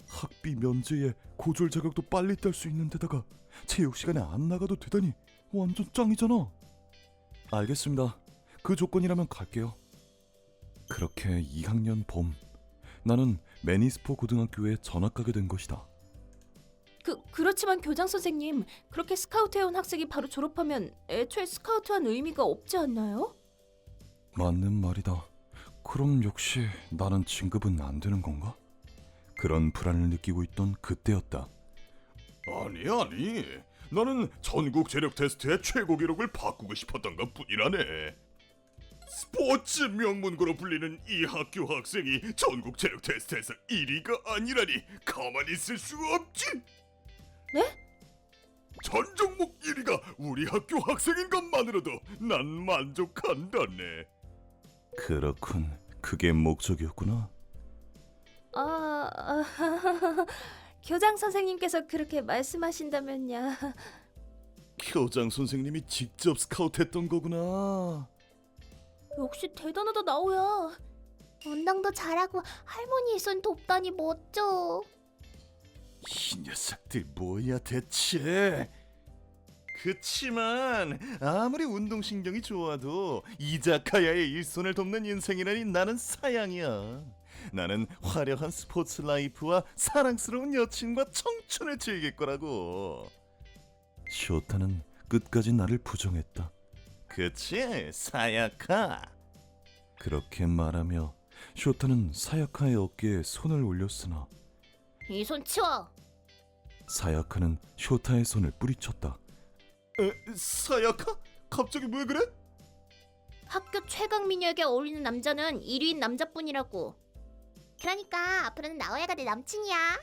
학비 면제에 고졸 자격도 빨리 딸 수 있는 데다가 체육 시간에 안 나가도 되다니 완전 짱이잖아. 알겠습니다. 그 조건이라면 갈게요. 그렇게 2학년 봄, 나는 매니스포 고등학교에 전학 가게 된 것이다. 그렇지만 교장 선생님, 그렇게 스카우트해온 학생이 바로 졸업하면 애초에 스카우트한 의미가 없지 않나요? 맞는 말이다. 그럼 역시 나는 진급은 안 되는 건가? 그런 불안을 느끼고 있던 그때였다. 아니 나는 전국 체력 테스트의 최고 기록을 바꾸고 싶었던 것 뿐이라네. 스포츠 명문고로 불리는 이 학교 학생이 전국 체력 테스트에서 1위가 아니라니 가만히 있을 수 없지. 네? 전 종목 1위가 우리 학교 학생인 것만으로도 난 만족한다네. 그렇군. 그게 목적이었구나. 교장 선생님께서 그렇게 말씀하신다면야. 교장 선생님이 직접 스카우트했던 거구나. 역시 대단하다 나오야. 운동도 잘하고 할머니의 손 돕다니 멋져. 이 녀석들 뭐야 대체? 그치만 아무리 운동신경이 좋아도 이자카야의 일손을 돕는 인생이라니 나는 사양이야. 나는 화려한 스포츠 라이프와 사랑스러운 여친과 청춘을 즐길 거라고. 쇼타는 끝까지 나를 부정했다. 그치, 사야카? 그렇게 말하며 쇼타는 사야카의 어깨에 손을 올렸으나 이 손 치워. 사야카는 쇼타의 손을 뿌리쳤다. 사야카? 갑자기 왜 그래? 학교 최강 미녀에게 어울리는 남자는 1위인 남자뿐이라고. 그러니까 앞으로는 나오야가 내 남친이야.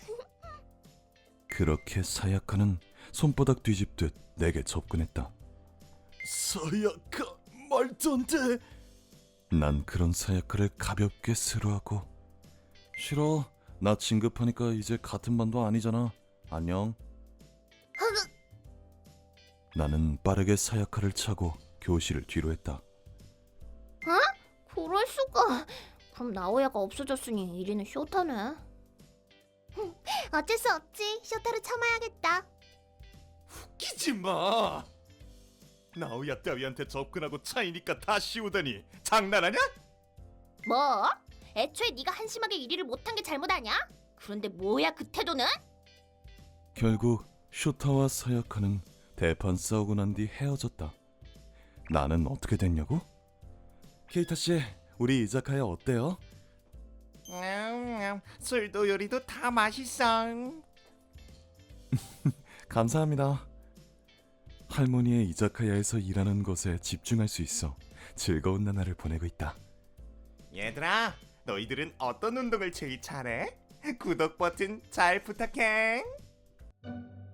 그렇게 사야카는 손바닥 뒤집듯 내게 접근했다. 사야카, 말도 안 돼. 난 그런 사야카를 가볍게 스루하고 싫어. 나 진급하니까 이제 같은 반도 아니잖아. 안녕. 나는 빠르게 사야카를 차고 교실을 뒤로 했다. 그럴 수가. 그럼 나오야가 없어졌으니 1위는 쇼타네. 어쩔 수 없지. 쇼타를 참아야겠다. 웃기지 마. 나오야 따위한테 접근하고 차이니까 다 씌우다니 장난하냐? 뭐? 애초에 네가 한심하게 1위를 못한 게 잘못 아냐? 그런데 뭐야 그 태도는? 결국 쇼타와 사야카는 대판 싸우고 난 뒤 헤어졌다. 나는 어떻게 됐냐고? 케이타 씨, 우리 이자카야 어때요? 술도 요리도 다 맛있어. 감사합니다. 할머니의 이자카야에서 일하는 것에 집중할 수 있어 즐거운 나날을 보내고 있다. 얘들아, 너희들은 어떤 운동을 제일 잘해? 구독 버튼 잘 부탁해.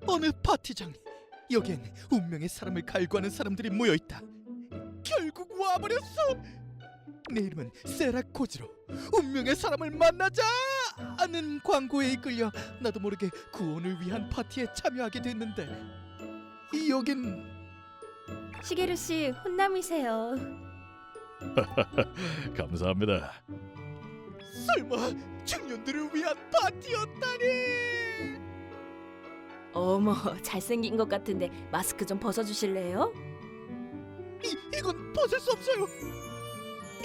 어느 파티장, 여기엔 운명의 사람을 갈구하는 사람들이 모여있다. 결국 와버렸어. 내 이름은 세라코지로. 운명의 사람을 만나자 하는 광고에 이끌려 나도 모르게 구원을 위한 파티에 참여하게 됐는데, 여긴 시게루 씨 혼남이세요. 감사합니다. 설마 청년들을 위한 파티였다니. 어머, 잘생긴 것 같은데 마스크 좀 벗어주실래요? 이건 벗을 수 없어요.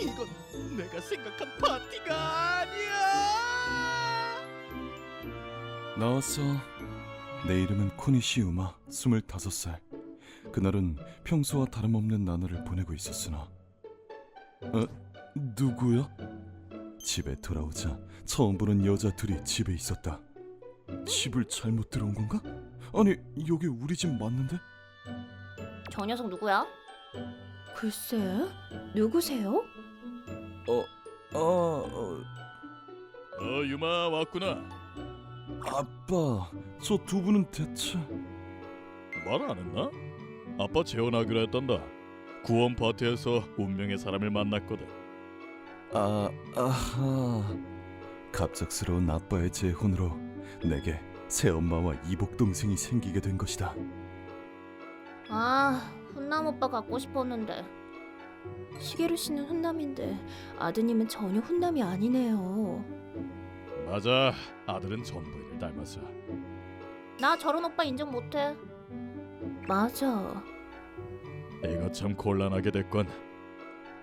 이건 내가 생각한 파티가 아니야. 나왔어. 내 이름은 코니시 우마, 25살. 그날은 평소와 다름없는 나날을 보내고 있었으나 누구야? 집에 돌아오자 처음 보는 여자 둘이 집에 있었다. 집을 잘못 들어온 건가? 아니, 여기 우리 집 맞는데? 저 녀석 누구야? 글쎄, 누구세요? 유마 왔구나. 아빠, 저 두 분은 대체... 말 안 했나? 아빠 재혼하기로 했단다. 구원 파티에서 운명의 사람을 만났거든. 아하... 갑작스러운 아빠의 재혼으로 내게 새엄마와 이복동생이 생기게 된 것이다. 아, 훈남 오빠 갖고 싶었는데. 시게루 씨는 훈남인데 아드님은 전혀 훈남이 아니네요. 맞아, 아들은 전부이를 닮았어. 나 저런 오빠 인정 못해. 맞아. 이거 참 곤란하게 됐건.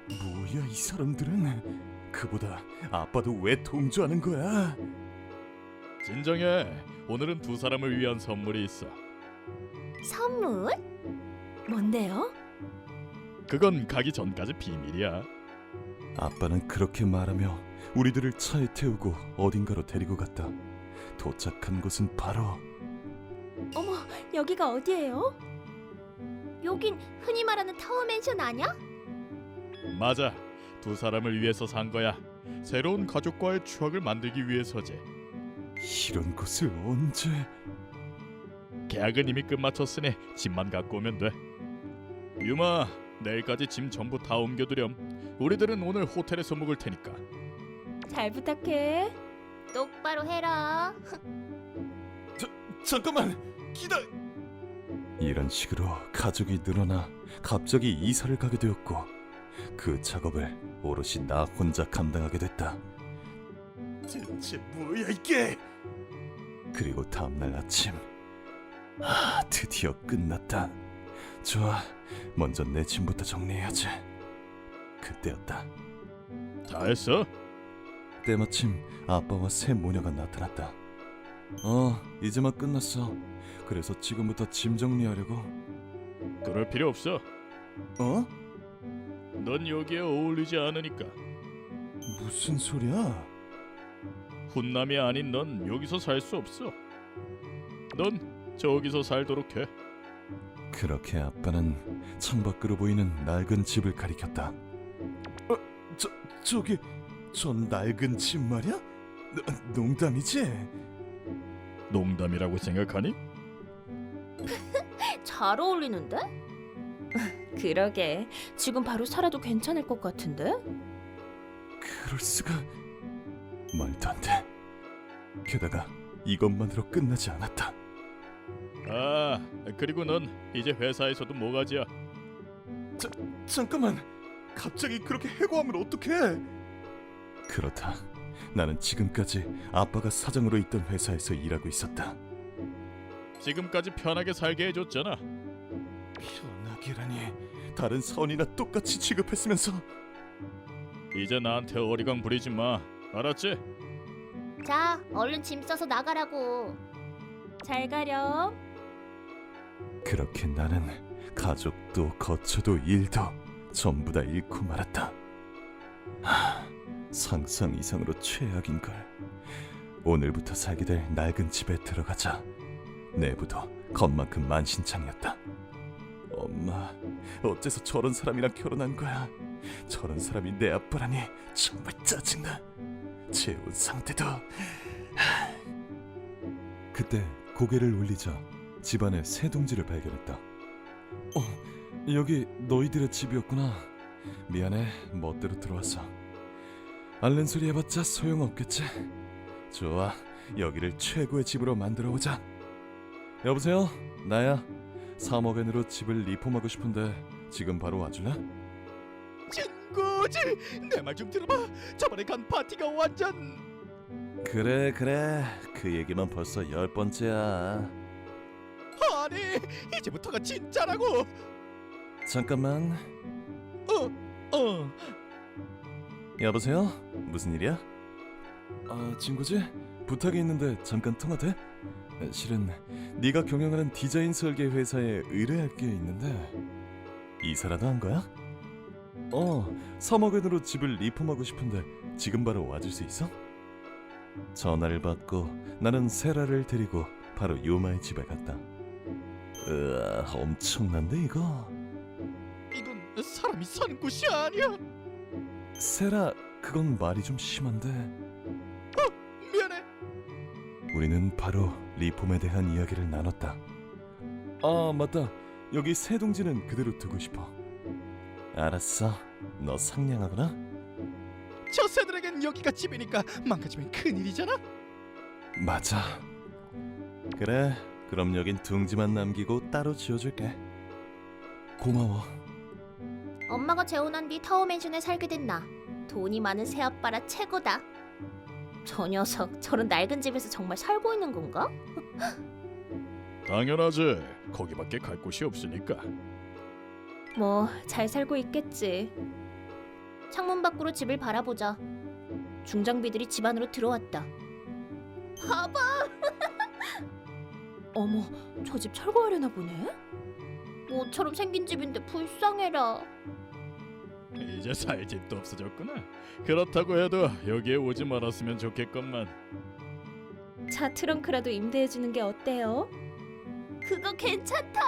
뭐야 이 사람들은? 그보다 아빠도 왜 동조하는 거야? 진정해. 오늘은 두 사람을 위한 선물이 있어. 선물? 뭔데요? 그건 가기 전까지 비밀이야. 아빠는 그렇게 말하며 우리들을 차에 태우고 어딘가로 데리고 갔다. 도착한 곳은 바로... 어머, 여기가 어디예요? 여긴 흔히 말하는 타워맨션 아냐? 맞아. 두 사람을 위해서 산 거야. 새로운 가족과의 추억을 만들기 위해서지. 이런 곳을 언제... 계약은 이미 끝마쳤으니 짐만 갖고 오면 돼. 유마, 내일까지 짐 전부 다 옮겨두렴. 우리들은 오늘 호텔에서 묵을 테니까. 잘 부탁해. 똑바로 해라. 잠깐만, 기다. 이런 식으로 가족이 늘어나 갑자기 이사를 가게 되었고 그 작업을 오롯이 나 혼자 감당하게 됐다. 대체 뭐야 이게? 그리고 다음날 아침, 드디어 끝났다. 좋아, 먼저 내 짐부터 정리해야지. 그때였다. 다 했어? 때마침 아빠와 새 모녀가 나타났다. 이제 막 끝났어. 그래서 지금부터 짐 정리하려고. 그럴 필요 없어. 어? 넌 여기에 어울리지 않으니까. 무슨 소리야? 훈남이 아닌 넌 여기서 살 수 없어. 넌 저기서 살도록 해. 그렇게 아빠는 창밖으로 보이는 낡은 집을 가리켰다. 저기 저 낡은 집 말이야? 농담이지? 농담이라고 생각하니? 잘 어울리는데? 그러게, 지금 바로 살아도 괜찮을 것 같은데? 그럴 수가. 말도 안 돼. 게다가 이것만으로 끝나지 않았다. 아, 그리고 넌 이제 회사에서도 모가지야. 잠깐만. 갑자기 그렇게 해고하면 어떡해? 그렇다. 나는 지금까지 아빠가 사장으로 있던 회사에서 일하고 있었다. 지금까지 편하게 살게 해줬잖아. 편하게라니. 다른 사원이나 똑같이 취급했으면서. 이제 나한테 어리광 부리지 마. 알았지? 자, 얼른 짐 써서 나가라고. 잘 가렴. 그렇게 나는 가족도 거처도 일도 전부 다 잃고 말았다. 상상 이상으로 최악인걸. 오늘부터 살게 될 낡은 집에 들어가자. 내부도 겁만큼 만신창이었다. 엄마, 어째서 저런 사람이랑 결혼한 거야? 저런 사람이 내 아빠라니 정말 짜증나. 제 옷 상태도. 그때 고개를 올리자 집안에 새 동지를 발견했다. 여기 너희들의 집이었구나. 미안해, 멋대로 들어왔어. 알렌 소리 해봤자 소용없겠지. 좋아, 여기를 최고의 집으로 만들어보자. 여보세요, 나야. 3억 엔으로 집을 리폼하고 싶은데 지금 바로 와줄래? 친구지, 내 말 좀 들어봐. 저번에 간 파티가 완전. 그래, 그 얘기만 벌써 10번째야. 아니, 이제부터가 진짜라고. 잠깐만. 여보세요? 무슨 일이야? 친구지? 부탁이 있는데 잠깐 통화 돼? 실은 네가 경영하는 디자인 설계 회사에 의뢰할 게 있는데. 이사라도 한 거야? 3억 엔으로 집을 리폼하고 싶은데 지금 바로 와줄 수 있어? 전화를 받고 나는 세라를 데리고 바로 요마의 집에 갔다. 으아, 엄청난데 이거? 이건 사람이 사는 곳이 아니야. 세라, 그건 말이 좀 심한데. 미안해. 우리는 바로 리폼에 대한 이야기를 나눴다. 맞다. 여기 새 동지는 그대로 두고 싶어. 알았어. 너 상냥하구나. 저 새들에겐 여기가 집이니까 망가지면 큰일이잖아. 맞아. 그래, 그럼 여긴 둥지만 남기고 따로 지어줄게. 고마워. 엄마가 재혼한 뒤 타워맨션에 살게 된 나. 돈이 많은 새아빠라 최고다. 저 녀석, 저런 낡은 집에서 정말 살고 있는 건가? 당연하지. 거기밖에 갈 곳이 없으니까. 뭐, 잘 살고 있겠지. 창문 밖으로 집을 바라보자. 중장비들이 집 안으로 들어왔다. 봐봐. 어머, 저 집 철거하려나 보네? 모처럼 생긴 집인데 불쌍해라. 이제 살 집도 없어졌구나. 그렇다고 해도 여기에 오지 말았으면 좋겠건만. 차 트렁크라도 임대해주는 게 어때요? 그거 괜찮다.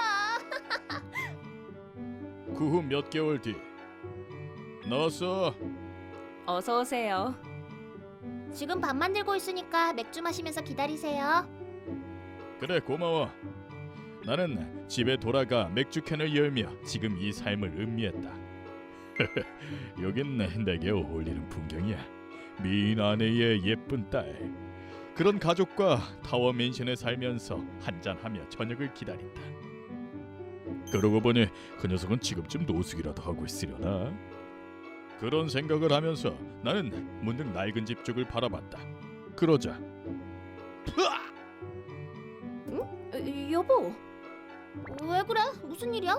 그 후 몇 개월 뒤 나왔어. 어서 오세요. 지금 밥 만들고 있으니까 맥주 마시면서 기다리세요. 그래, 고마워. 나는 집에 돌아가 맥주캔을 열며 지금 이 삶을 음미했다. 여긴 내게 어울리는 풍경이야. 미인 아내의 예쁜 딸. 그런 가족과 타워 맨션에 살면서 한잔하며 저녁을 기다린다. 그러고 보니 그 녀석은 지금쯤 노숙이라도 하고 있으려나? 그런 생각을 하면서 나는 문득 낡은 집 쪽을 바라봤다. 그러자 여보, 왜 그래? 무슨 일이야?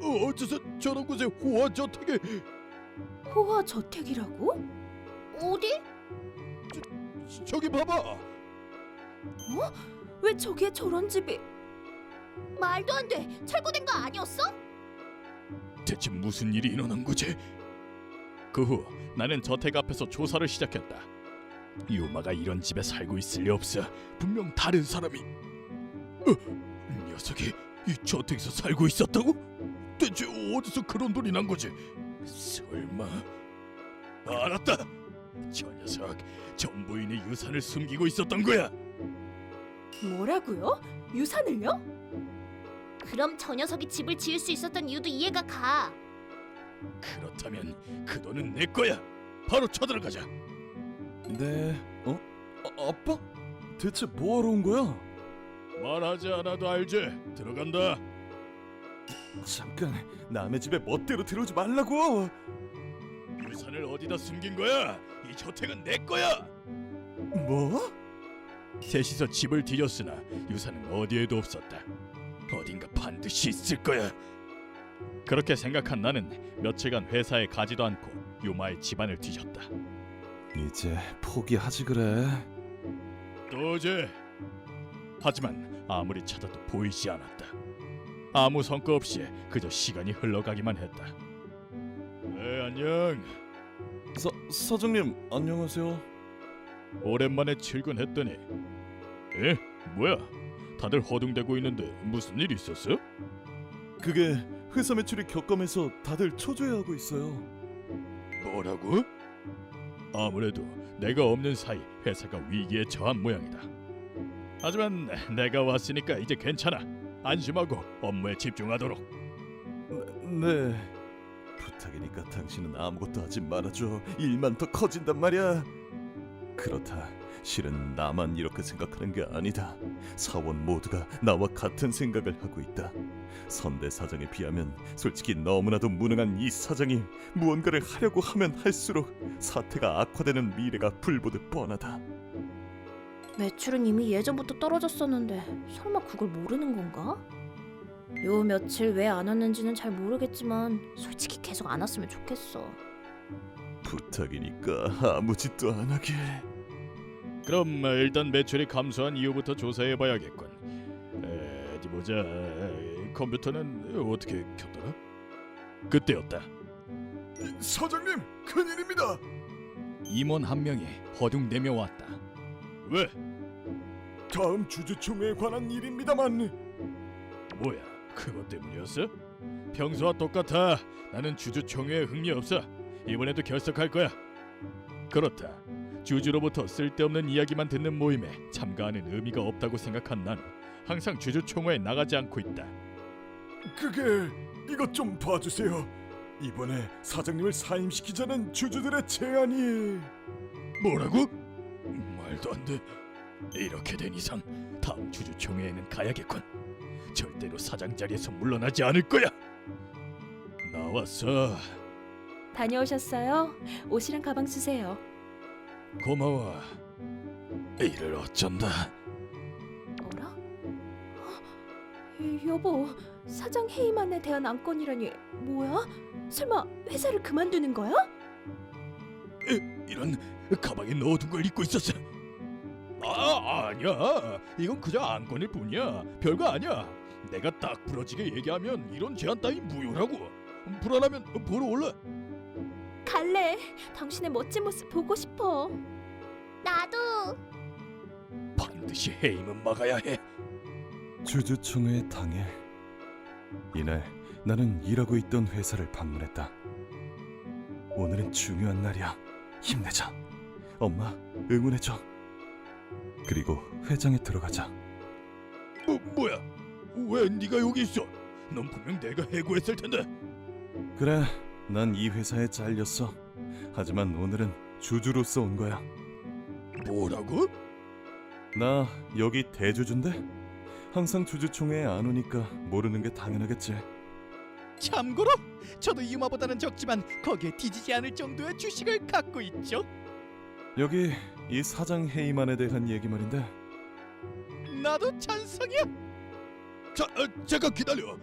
어째서 저런 곳에 호화 저택에 호화 저택이라고? 어디? 저기 봐봐. 왜 저기에 저런 집이? 말도 안 돼. 철거된 거 아니었어? 대체 무슨 일이 일어난 거지? 그 후 나는 저택 앞에서 조사를 시작했다. 유마가 이런 집에 살고 있을 리 없어. 분명 다른 사람이. 녀석이 이 저택에서 살고 있었다고? 대체 어디서 그런 돈이 난 거지? 설마. 알았다. 저 녀석 전부인의 유산을 숨기고 있었던 거야. 뭐라고요? 유산을요? 그럼 저 녀석이 집을 지을 수 있었던 이유도 이해가 가. 그렇다면 그 돈은 내 거야. 바로 쳐들어가자. 네. 아빠? 대체 뭐하러 온 거야? 말하지 않아도 알지. 들어간다. 잠깐, 남의 집에 멋대로 들어오지 말라고. 유산을 어디다 숨긴 거야? 이 저택은 내 거야. 뭐? 셋이서 집을 뒤졌으나 유산은 어디에도 없었다. 어딘가 반드시 있을 거야. 그렇게 생각한 나는 며칠간 회사에 가지도 않고 유마의 집안을 뒤졌다. 이제 포기하지 그래. 또제. 하지만 아무리 찾아도 보이지 않았다. 아무 성과 없이 그저 시간이 흘러가기만 했다. 네, 안녕. 사장님 안녕하세요. 오랜만에 출근했더니. 에? 뭐야? 다들 허둥대고 있는데 무슨 일 있었어? 그게 회사 매출이 격감해서 다들 초조해하고 있어요. 뭐라고? 아무래도 내가 없는 사이 회사가 위기에 처한 모양이다. 하지만 내가 왔으니까 이제 괜찮아. 안심하고 업무에 집중하도록. 네. 부탁이니까 당신은 아무것도 하지 말아줘. 일만 더 커진단 말이야. 그렇다. 실은 나만 이렇게 생각하는 게 아니다. 사원 모두가 나와 같은 생각을 하고 있다. 선대 사장에 비하면 솔직히 너무나도 무능한 이 사장이 무언가를 하려고 하면 할수록 사태가 악화되는 미래가 불보듯 뻔하다. 매출은 이미 예전부터 떨어졌었는데 설마 그걸 모르는 건가? 요 며칠 왜 안 왔는지는 잘 모르겠지만 솔직히 계속 안 왔으면 좋겠어. 부탁이니까 아무 짓도 안 하길. 그럼 일단 매출이 감소한 이유부터 조사해봐야겠군. 어디 보자. 컴퓨터는 어떻게 켰더라? 그때였다. 사장님, 큰일입니다. 임원 한 명이 허둥대며 왔다. 왜? 다음 주주총회에 관한 일입니다만. 뭐야? 그것 때문이었어? 평소와 똑같아. 나는 주주총회에 흥미 없어. 이번에도 결석할 거야. 그렇다. 주주로부터 쓸데없는 이야기만 듣는 모임에 참가하는 의미가 없다고 생각한 난 항상 주주총회에 나가지 않고 있다. 그게 이것 좀 봐주세요. 이번에 사장님을 사임시키자는 주주들의 제안이. 뭐라고? 말도 안 돼. 이렇게 된 이상 다음 주주총회에는 가야겠군. 절대로 사장 자리에서 물러나지 않을 거야. 나왔어. 다녀오셨어요? 옷이랑 가방 주세요. 고마워. 이를 어쩐다. 어라? 여보, 사장 해임안에 대한 안건이라니 뭐야? 설마 회사를 그만두는 거야? 이런, 가방에 넣어둔 걸 잊고 있었어. 아니야. 이건 그저 안건일 뿐이야. 별거 아니야. 내가 딱 부러지게 얘기하면 이런 제안 따위 무효라고. 불안하면 보러 올래. 갈래. 당신의 멋진 모습 보고 싶어. 나도. 반드시 해임은 막아야 해. 주주총회 당일, 이날 나는 일하고 있던 회사를 방문했다. 오늘은 중요한 날이야. 힘내자. 엄마, 응원해줘. 그리고 회장에 들어가자. 뭐야? 왜 네가 여기 있어? 넌 분명 내가 해고했을 텐데. 그래, 난 이 회사에 잘렸어. 하지만 오늘은 주주로서 온 거야. 뭐라고? 나 여기 대주주인데 항상 주주총회에 안 오니까 모르는 게 당연하겠지. 참고로 저도 유마보다는 적지만 거기에 뒤지지 않을 정도의 주식을 갖고 있죠. 여기 이 사장 해임안에 대한 얘기 말인데 나도 찬성이야. 잠깐 기다려.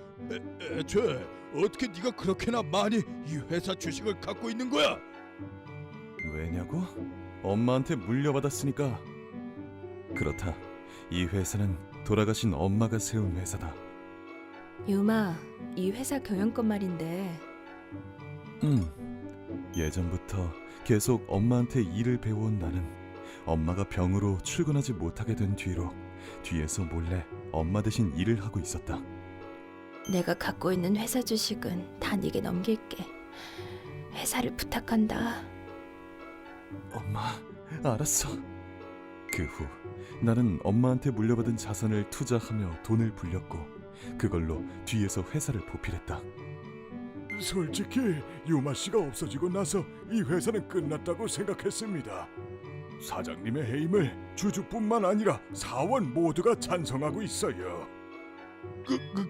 애초에 어떻게 네가 그렇게나 많이 이 회사 주식을 갖고 있는 거야? 왜냐고? 엄마한테 물려받았으니까. 그렇다. 이 회사는 돌아가신 엄마가 세운 회사다. 유마, 이 회사 경영권 말인데 예전부터 계속 엄마한테 일을 배워온 나는 엄마가 병으로 출근하지 못하게 된 뒤에서 몰래 엄마 대신 일을 하고 있었다. 내가 갖고 있는 회사 주식은 다 네게 넘길게. 회사를 부탁한다. 엄마, 알았어. 그 후 나는 엄마한테 물려받은 자산을 투자하며 돈을 불렸고 그걸로 뒤에서 회사를 보필했다. 솔직히 유마 씨가 없어지고 나서 이 회사는 끝났다고 생각했습니다. 사장님의 해임을 주주뿐만 아니라 사원 모두가 찬성하고 있어요.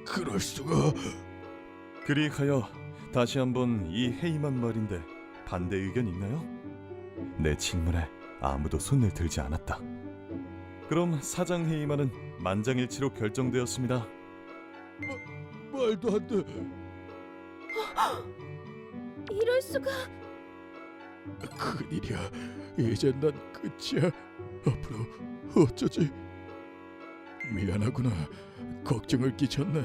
그럴 수가. 그리하여 다시 한번 이 해임한 말인데 반대 의견 있나요? 내 질문에 아무도 손을 들지 않았다. 그럼 사장 해임안은 만장일치로 결정되었습니다. 말도 안 돼. 이럴 수가. 큰일이야. 이젠 난 끝이야. 앞으로 어쩌지? 미안하구나. 걱정을 끼쳤네.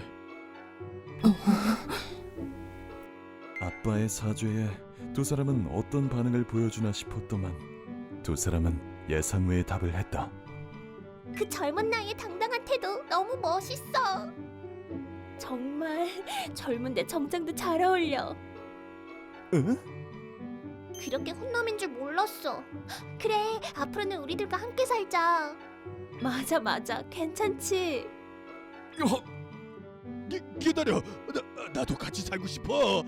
아빠의 사죄에 두 사람은 어떤 반응을 보여주나 싶었더만 두 사람은 예상 외의 답을 했다. 그 젊은 나이에 당당한 태도 너무 멋있어. 정말 젊은데 정장도 잘 어울려. 응? 그렇게 혼남인 줄 몰랐어. 그래, 앞으로는 우리들과 함께 살자. 맞아. 괜찮지? 기다려. 나도 같이 살고 싶어.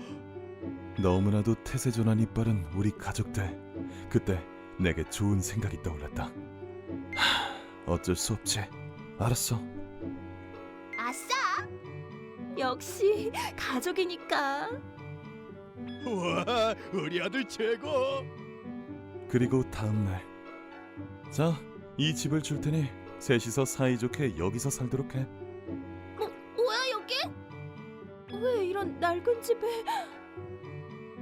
너무나도 태세전환이 빠른 우리 가족들. 그때 내게 좋은 생각이 떠올랐다. 어쩔 수 없지. 알았어. 아싸! 역시 가족이니까. 와, 우리 아들 최고. 그리고 다음 날. 자, 이 집을 줄 테니 셋이서 사이좋게 여기서 살도록 해. 뭐야 여기? 왜 이런 낡은 집에?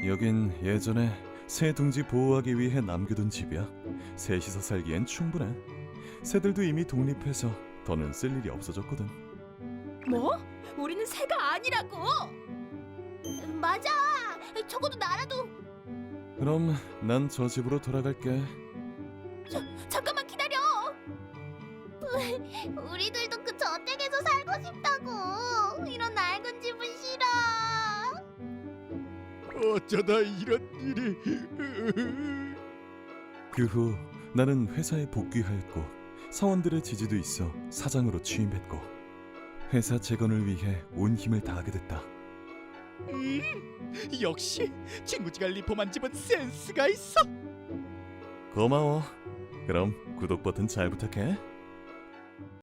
여긴 예전에 새 둥지 보호하기 위해 남겨둔 집이야. 셋이서 살기엔 충분해. 새들도 이미 독립해서 더는 쓸 일이 없어졌거든. 뭐? 우리는 새가 아니라고. 맞아. 적어도 나라도. 그럼 난 저 집으로 돌아갈게. 잠깐만 기다려. 우리들도 그 저택에서 살고 싶다고. 이런 낡은 집은 싫어. 어쩌다 이런 일이. 그 후 나는 회사에 복귀하였고 사원들의 지지도 있어 사장으로 취임했고 회사 재건을 위해 온 힘을 다하게 됐다. 역시 친구지가 리폼한 집은 센스가 있어. 고마워. 그럼 구독 버튼 잘 부탁해.